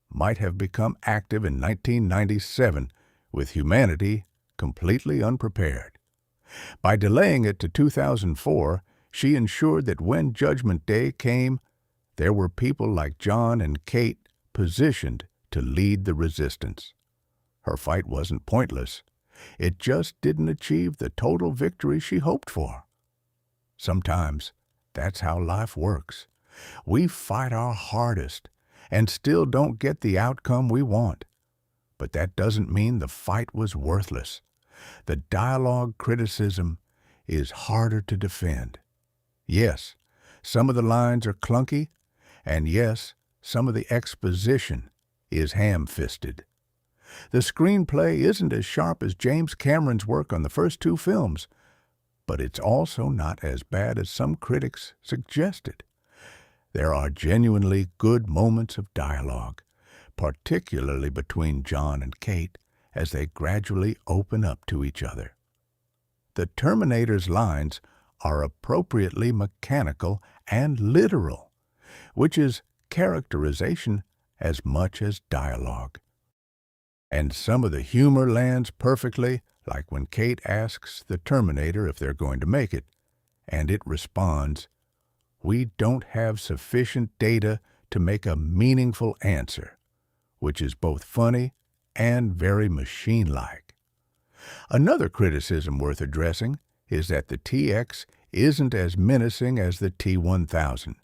might have become active in 1997 with humanity completely unprepared. By delaying it to 2004, she ensured that when Judgment Day came, there were people like John and Kate positioned to lead the resistance. Her fight wasn't pointless. It just didn't achieve the total victory she hoped for. Sometimes that's how life works. We fight our hardest and still don't get the outcome we want. But that doesn't mean the fight was worthless. The dialogue criticism is harder to defend. Yes, some of the lines are clunky, and yes, some of the exposition is ham-fisted. The screenplay isn't as sharp as James Cameron's work on the first two films, but it's also not as bad as some critics suggested. There are genuinely good moments of dialogue, particularly between John and Kate, as they gradually open up to each other. The Terminator's lines are appropriately mechanical and literal, which is characterization as much as dialogue. And some of the humor lands perfectly, like when Kate asks the Terminator if they're going to make it, and it responds, "We don't have sufficient data to make a meaningful answer," which is both funny and very machine-like. Another criticism worth addressing is that the TX isn't as menacing as the T-1000.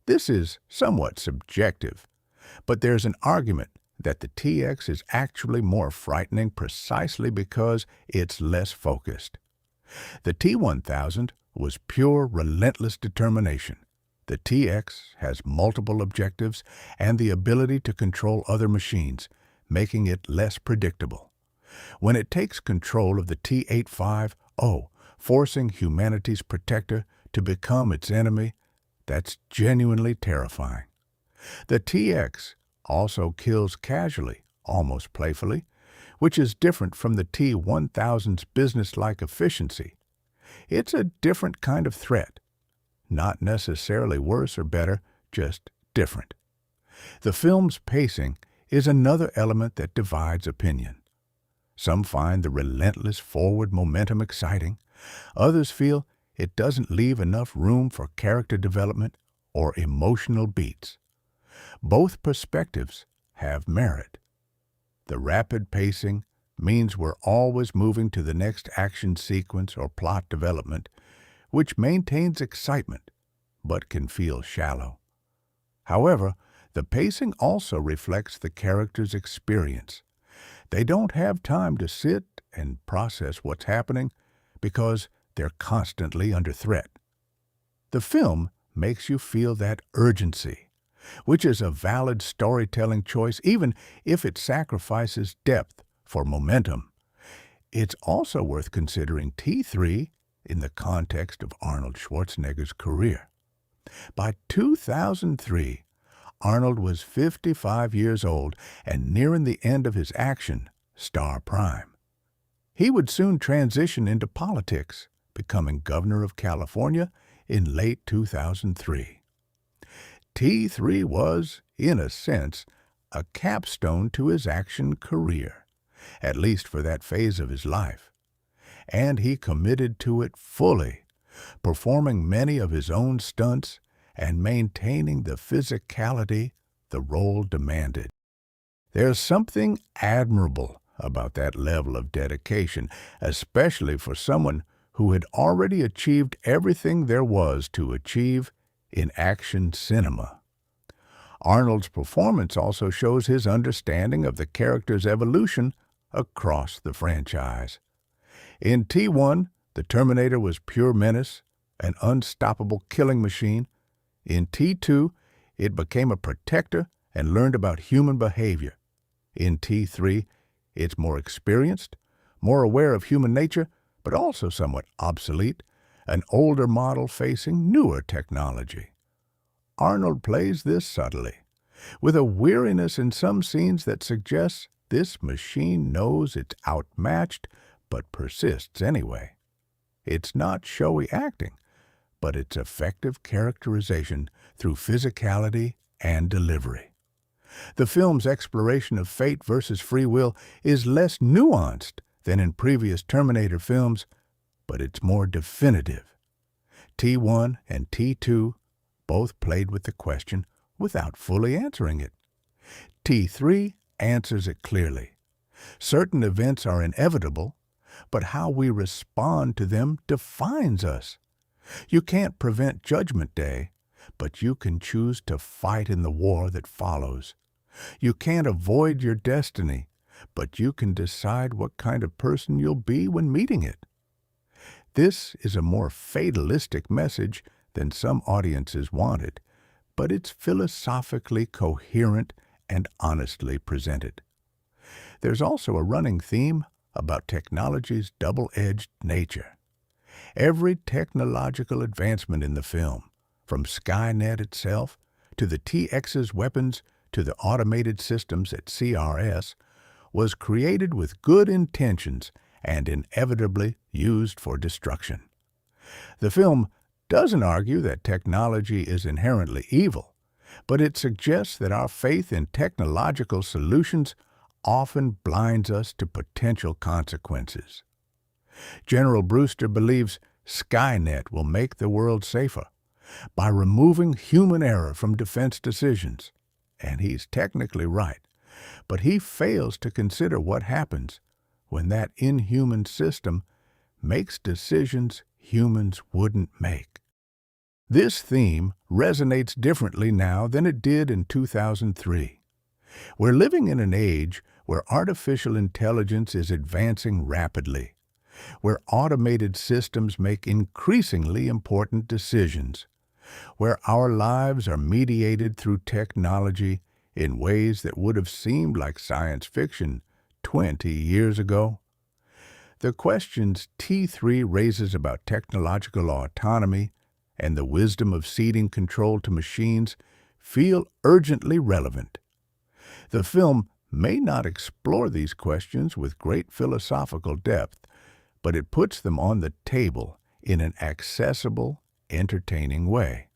This is somewhat subjective, but there's an argument that the TX is actually more frightening precisely because it's less focused. The T-1000 was pure, relentless determination. The TX has multiple objectives and the ability to control other machines, making it less predictable. When it takes control of the T-85, forcing humanity's protector to become its enemy, that's genuinely terrifying. The TX also kills casually, almost playfully, which is different from the T-1000's businesslike efficiency. It's a different kind of threat. Not necessarily worse or better, just different. The film's pacing is another element that divides opinion. Some find the relentless forward momentum exciting. Others feel it doesn't leave enough room for character development or emotional beats. Both perspectives have merit. The rapid pacing means we're always moving to the next action sequence or plot development, which maintains excitement, but can feel shallow. However, the pacing also reflects the character's experience. They don't have time to sit and process what's happening because they're constantly under threat. The film makes you feel that urgency, which is a valid storytelling choice even if it sacrifices depth for momentum. It's also worth considering T3 in the context of Arnold Schwarzenegger's career. By 2003, Arnold was 55 years old and nearing the end of his action star prime. He would soon transition into politics, becoming governor of California in late 2003. T3 was, in a sense, a capstone to his action career, at least for that phase of his life, and he committed to it fully, performing many of his own stunts and maintaining the physicality the role demanded. There's something admirable about that level of dedication, especially for someone who had already achieved everything there was to achieve in action cinema. Arnold's performance also shows his understanding of the character's evolution across the franchise. In T1, the Terminator was pure menace, an unstoppable killing machine. In T2, it became a protector and learned about human behavior. In T3, it's more experienced, more aware of human nature, but also somewhat obsolete, an older model facing newer technology. Arnold plays this subtly, with a weariness in some scenes that suggests this machine knows it's outmatched, but persists anyway. It's not showy acting, but it's effective characterization through physicality and delivery. The film's exploration of fate versus free will is less nuanced than in previous Terminator films, but it's more definitive. T1 and T2 both played with the question without fully answering it. T3 answers it clearly. Certain events are inevitable, but how we respond to them defines us. You can't prevent Judgment Day, but you can choose to fight in the war that follows. You can't avoid your destiny, but you can decide what kind of person you'll be when meeting it. This is a more fatalistic message than some audiences wanted, but it's philosophically coherent and honestly presented. There's also a running theme about technology's double-edged nature. Every technological advancement in the film, from Skynet itself to the TX's weapons to the automated systems at CRS, was created with good intentions and inevitably used for destruction. The film doesn't argue that technology is inherently evil, but it suggests that our faith in technological solutions often blinds us to potential consequences. General Brewster believes Skynet will make the world safer by removing human error from defense decisions, and he's technically right, but he fails to consider what happens when that inhuman system makes decisions humans wouldn't make. This theme resonates differently now than it did in 2003. We're living in an age where artificial intelligence is advancing rapidly, where automated systems make increasingly important decisions, where our lives are mediated through technology in ways that would have seemed like science fiction 20 years ago. The questions T3 raises about technological autonomy and the wisdom of ceding control to machines feel urgently relevant. The film may not explore these questions with great philosophical depth, but it puts them on the table in an accessible, entertaining way.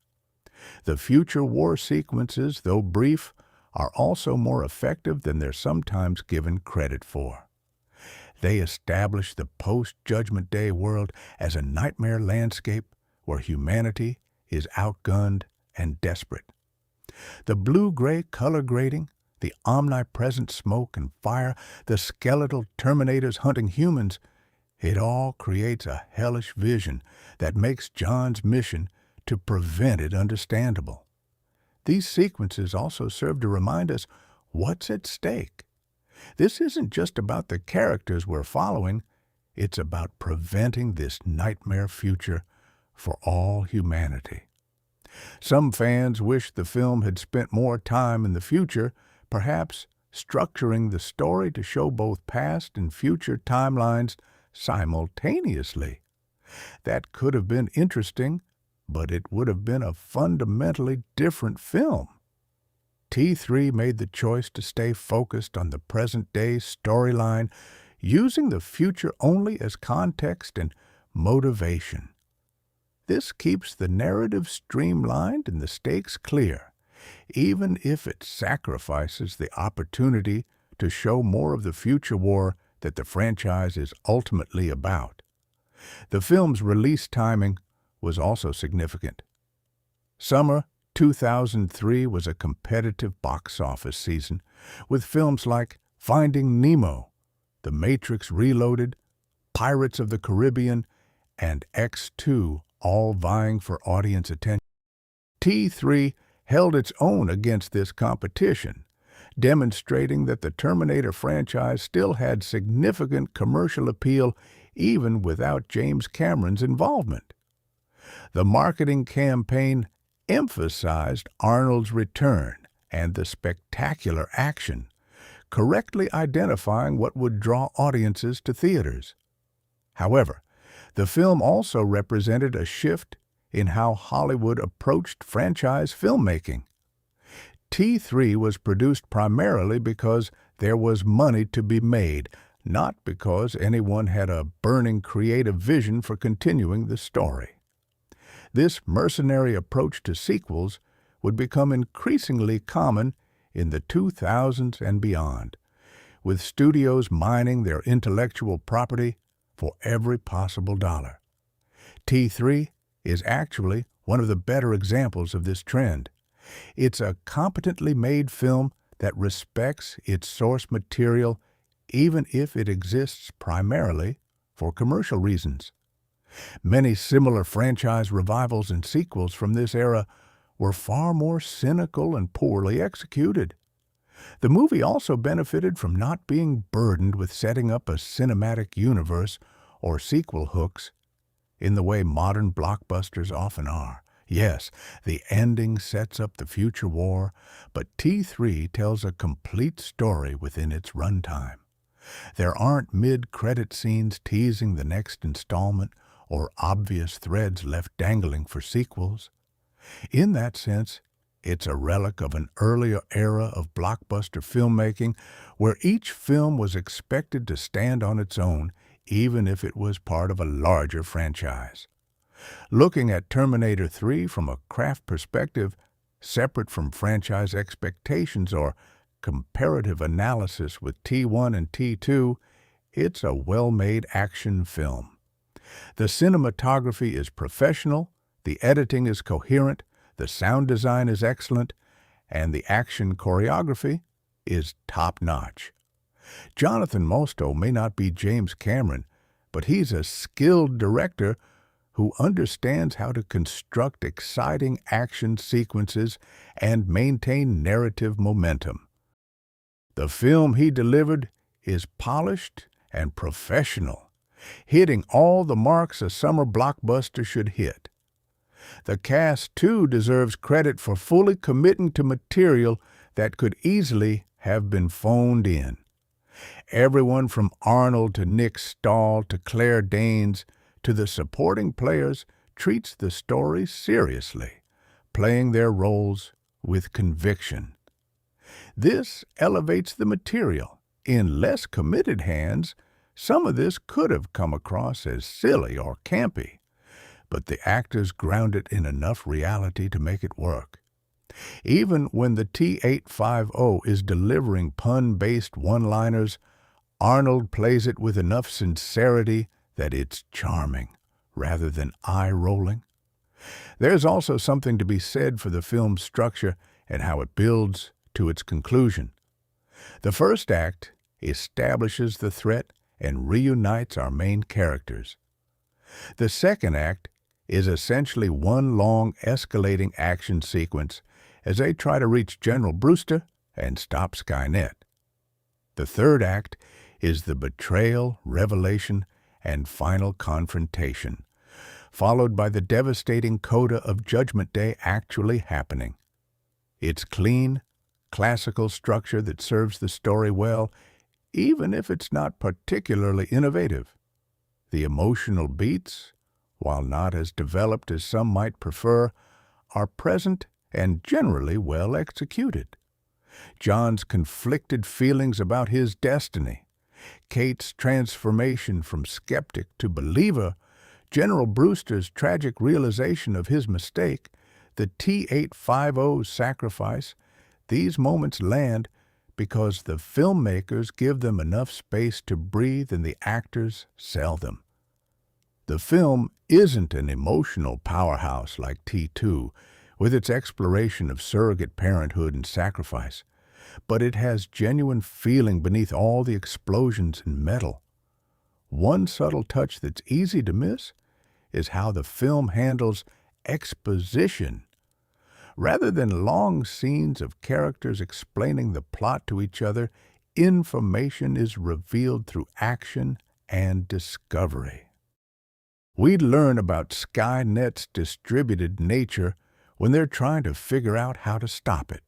The future war sequences, though brief, are also more effective than they're sometimes given credit for. They establish the post-Judgment Day world as a nightmare landscape where humanity is outgunned and desperate. The blue-gray color grading, the omnipresent smoke and fire, the skeletal Terminators hunting humans, it all creates a hellish vision that makes John's mission to prevent it understandable. These sequences also serve to remind us what's at stake. This isn't just about the characters we're following, it's about preventing this nightmare future for all humanity. Some fans wish the film had spent more time in the future, perhaps structuring the story to show both past and future timelines simultaneously. That could have been interesting, but it would have been a fundamentally different film. T3 made the choice to stay focused on the present-day storyline, using the future only as context and motivation. This keeps the narrative streamlined and the stakes clear, even if it sacrifices the opportunity to show more of the future war that the franchise is ultimately about. The film's release timing was also significant. Summer 2003 was a competitive box office season, with films like Finding Nemo, The Matrix Reloaded, Pirates of the Caribbean, and X2 all vying for audience attention. T3 held its own against this competition, demonstrating that the Terminator franchise still had significant commercial appeal even without James Cameron's involvement. The marketing campaign emphasized Arnold's return and the spectacular action, correctly identifying what would draw audiences to theaters. However, the film also represented a shift in how Hollywood approached franchise filmmaking. T3 was produced primarily because there was money to be made, not because anyone had a burning creative vision for continuing the story. This mercenary approach to sequels would become increasingly common in the 2000s and beyond, with studios mining their intellectual property for every possible dollar. T3 is actually one of the better examples of this trend. It's a competently made film that respects its source material even if it exists primarily for commercial reasons. Many similar franchise revivals and sequels from this era were far more cynical and poorly executed. The movie also benefited from not being burdened with setting up a cinematic universe or sequel hooks in the way modern blockbusters often are. Yes, the ending sets up the future war, but T3 tells a complete story within its runtime. There aren't mid-credit scenes teasing the next installment or obvious threads left dangling for sequels. In that sense, it's a relic of an earlier era of blockbuster filmmaking where each film was expected to stand on its own, even if it was part of a larger franchise. Looking at Terminator 3 from a craft perspective, separate from franchise expectations or comparative analysis with T1 and T2, it's a well-made action film. The cinematography is professional, the editing is coherent, the sound design is excellent, and the action choreography is top-notch. Jonathan Mostow may not be James Cameron, but he's a skilled director who understands how to construct exciting action sequences and maintain narrative momentum. The film he delivered is polished and professional, hitting all the marks a summer blockbuster should hit. The cast, too, deserves credit for fully committing to material that could easily have been phoned in. Everyone from Arnold to Nick Stahl to Claire Danes to the supporting players treats the story seriously, playing their roles with conviction. This elevates the material. In less committed hands, some of this could have come across as silly or campy, but the actors ground it in enough reality to make it work. Even when the T-850 is delivering pun-based one-liners, Arnold plays it with enough sincerity that it's charming, rather than eye-rolling. There's also something to be said for the film's structure and how it builds to its conclusion. The first act establishes the threat and reunites our main characters. The second act is essentially one long escalating action sequence as they try to reach General Brewster and stop Skynet. The third act is the betrayal, revelation, and final confrontation, followed by the devastating coda of Judgment Day actually happening. It's clean, classical structure that serves the story well, even if it's not particularly innovative. The emotional beats, while not as developed as some might prefer, are present and generally well executed. John's conflicted feelings about his destiny, Kate's transformation from skeptic to believer, General Brewster's tragic realization of his mistake, the T-850's sacrifice, these moments land because the filmmakers give them enough space to breathe and the actors sell them. The film isn't an emotional powerhouse like T2, with its exploration of surrogate parenthood and sacrifice, but it has genuine feeling beneath all the explosions and metal. One subtle touch that's easy to miss is how the film handles exposition. Rather than long scenes of characters explaining the plot to each other, information is revealed through action and discovery. We learn about Skynet's distributed nature when they're trying to figure out how to stop it.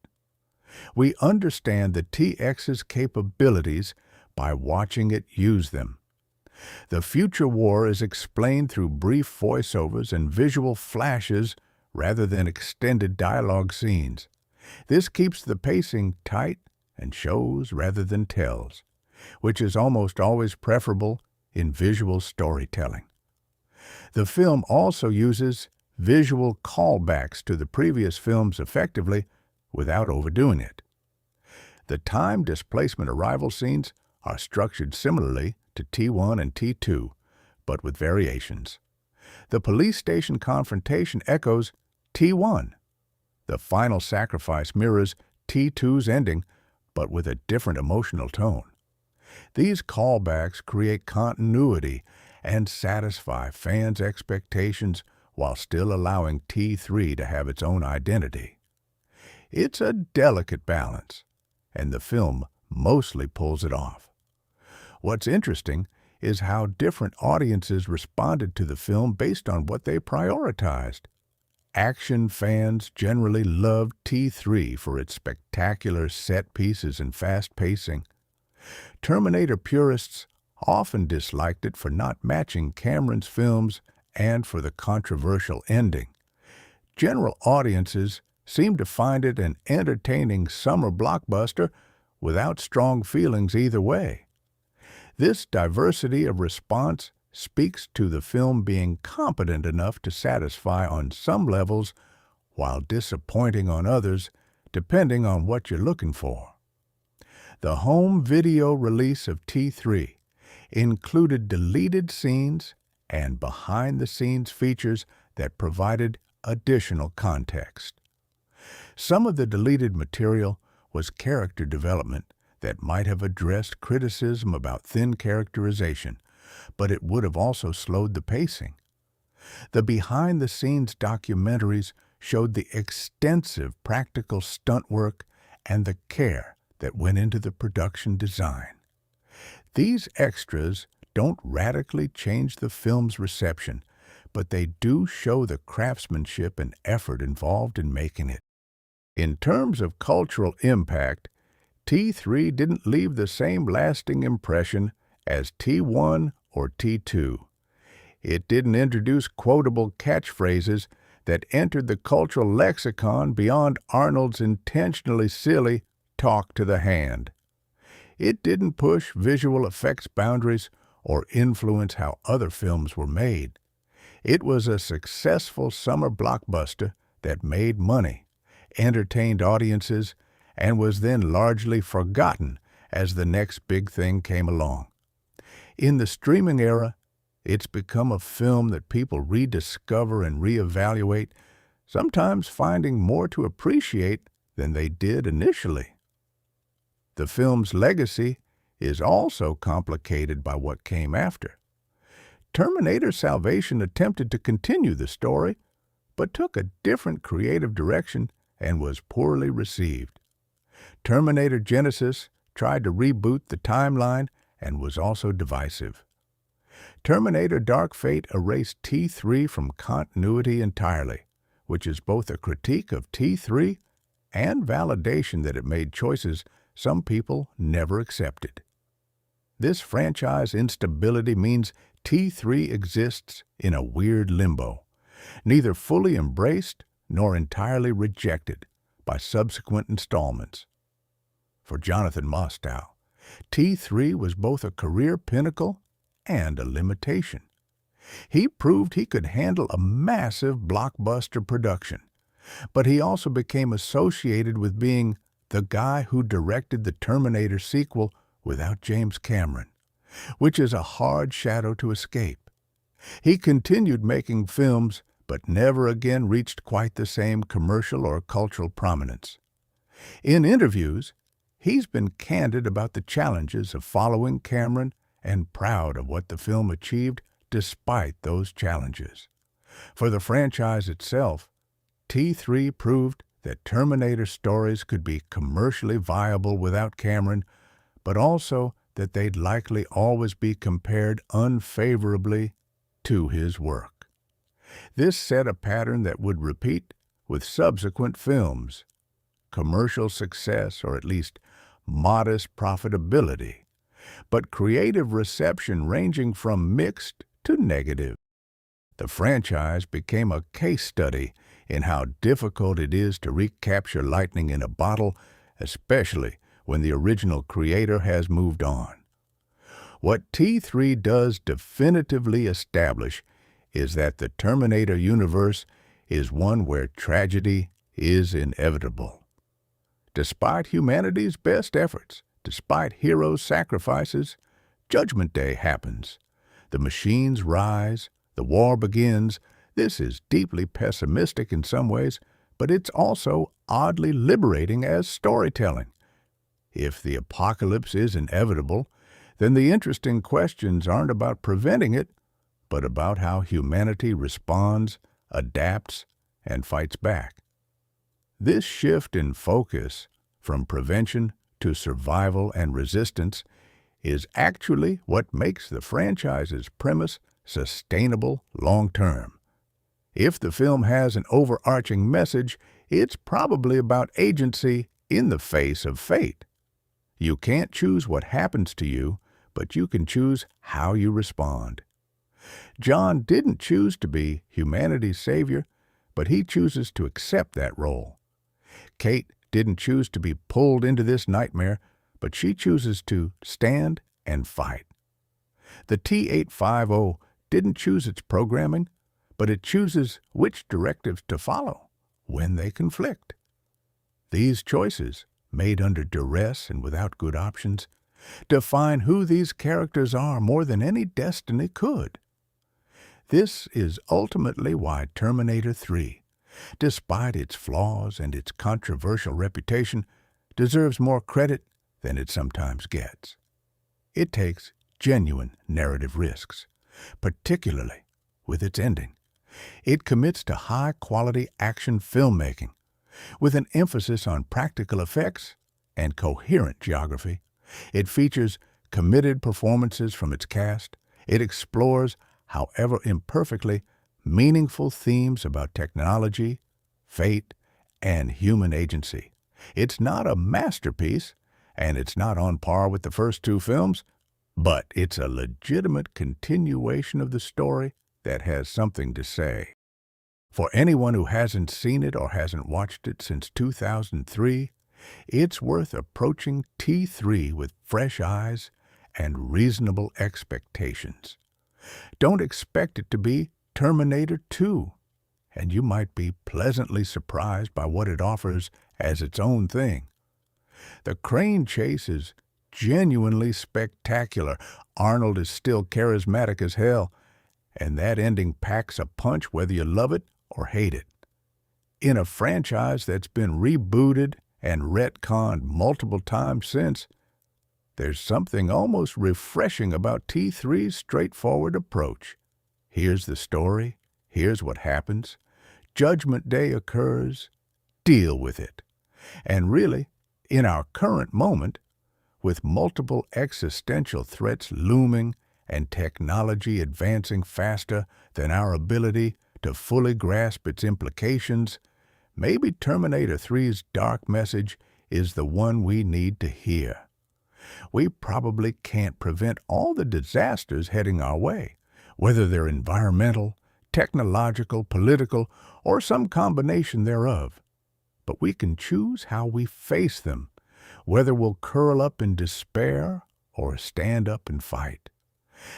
We understand the TX's capabilities by watching it use them. The future war is explained through brief voiceovers and visual flashes rather than extended dialogue scenes. This keeps the pacing tight and shows rather than tells, which is almost always preferable in visual storytelling. The film also uses visual callbacks to the previous films effectively without overdoing it. The time displacement arrival scenes are structured similarly to T1 and T2, but with variations. The police station confrontation echoes T1. The final sacrifice mirrors T2's ending, but with a different emotional tone. These callbacks create continuity and satisfy fans' expectations while still allowing T3 to have its own identity. It's a delicate balance, and the film mostly pulls it off. What's interesting is how different audiences responded to the film based on what they prioritized. Action fans generally loved T3 for its spectacular set pieces and fast pacing. Terminator purists often disliked it for not matching Cameron's films and for the controversial ending. General audiences seem to find it an entertaining summer blockbuster without strong feelings either way. This diversity of response speaks to the film being competent enough to satisfy on some levels while disappointing on others, depending on what you're looking for. The home video release of T3 included deleted scenes and behind-the-scenes features that provided additional context. Some of the deleted material was character development that might have addressed criticism about thin characterization, but it would have also slowed the pacing. The behind-the-scenes documentaries showed the extensive practical stunt work and the care that went into the production design. These extras don't radically change the film's reception, but they do show the craftsmanship and effort involved in making it. In terms of cultural impact, T3 didn't leave the same lasting impression as T1 or T2. It didn't introduce quotable catchphrases that entered the cultural lexicon beyond Arnold's intentionally silly talk to the hand. It didn't push visual effects boundaries or influence how other films were made. It was a successful summer blockbuster that made money, entertained audiences, and was then largely forgotten as the next big thing came along. In the streaming era, it's become a film that people rediscover and reevaluate, sometimes finding more to appreciate than they did initially. The film's legacy is also complicated by what came after. Terminator Salvation attempted to continue the story, but took a different creative direction and was poorly received. Terminator Genisys tried to reboot the timeline and was also divisive. Terminator Dark Fate erased T3 from continuity entirely, which is both a critique of T3 and validation that it made choices some people never accepted. This franchise instability means T3 exists in a weird limbo, neither fully embraced nor entirely rejected by subsequent installments. For Jonathan Mostow, T3 was both a career pinnacle and a limitation. He proved he could handle a massive blockbuster production, but he also became associated with being the guy who directed the Terminator sequel without James Cameron, which is a hard shadow to escape. He continued making films, but never again reached quite the same commercial or cultural prominence. In interviews, he's been candid about the challenges of following Cameron and proud of what the film achieved despite those challenges. For the franchise itself, T3 proved that Terminator stories could be commercially viable without Cameron, but also that they'd likely always be compared unfavorably to his work. This set a pattern that would repeat with subsequent films: commercial success, or at least modest profitability, but creative reception ranging from mixed to negative. The franchise became a case study in how difficult it is to recapture lightning in a bottle, especially when the original creator has moved on. What T3 does definitively establish is that the Terminator universe is one where tragedy is inevitable. Despite humanity's best efforts, despite heroes' sacrifices, Judgment Day happens. The machines rise, the war begins. This is deeply pessimistic in some ways, but it's also oddly liberating as storytelling. If the apocalypse is inevitable, then the interesting questions aren't about preventing it, but about how humanity responds, adapts, and fights back. This shift in focus from prevention to survival and resistance is actually what makes the franchise's premise sustainable long-term. If the film has an overarching message, it's probably about agency in the face of fate. You can't choose what happens to you, but you can choose how you respond. John didn't choose to be humanity's savior, but he chooses to accept that role. Kate didn't choose to be pulled into this nightmare, but she chooses to stand and fight. The T-850 didn't choose its programming, but it chooses which directives to follow when they conflict. These choices, made under duress and without good options, define who these characters are more than any destiny could. This is ultimately why Terminator 3, despite its flaws and its controversial reputation, deserves more credit than it sometimes gets. It takes genuine narrative risks, particularly with its ending. It commits to high-quality action filmmaking, with an emphasis on practical effects and coherent geography. It features committed performances from its cast. It explores, however imperfectly, meaningful themes about technology, fate, and human agency. It's not a masterpiece, and it's not on par with the first two films, but it's a legitimate continuation of the story that has something to say. For anyone who hasn't seen it or hasn't watched it since 2003, it's worth approaching T3 with fresh eyes and reasonable expectations. Don't expect it to be Terminator 2, and you might be pleasantly surprised by what it offers as its own thing. The crane chase is genuinely spectacular. Arnold is still charismatic as hell, and that ending packs a punch whether you love it or hate it. In a franchise that's been rebooted and retconned multiple times since, there's something almost refreshing about T3's straightforward approach. Here's the story, here's what happens, Judgment Day occurs, deal with it. And really, in our current moment, with multiple existential threats looming and technology advancing faster than our ability to fully grasp its implications, maybe Terminator 3's dark message is the one we need to hear. We probably can't prevent all the disasters heading our way, whether they're environmental, technological, political, or some combination thereof. But we can choose how we face them, whether we'll curl up in despair or stand up and fight.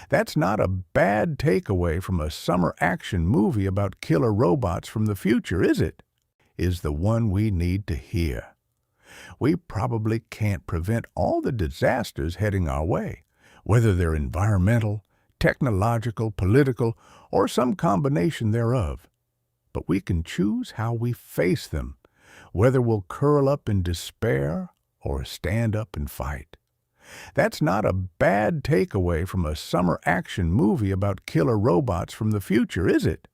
That's not a bad takeaway from a summer action movie about killer robots from the future, is it? Is the one we need to hear. We probably can't prevent all the disasters heading our way, whether they're environmental, technological, political, or some combination thereof. But we can choose how we face them, whether we'll curl up in despair or stand up and fight. That's not a bad takeaway from a summer action movie about killer robots from the future, is it?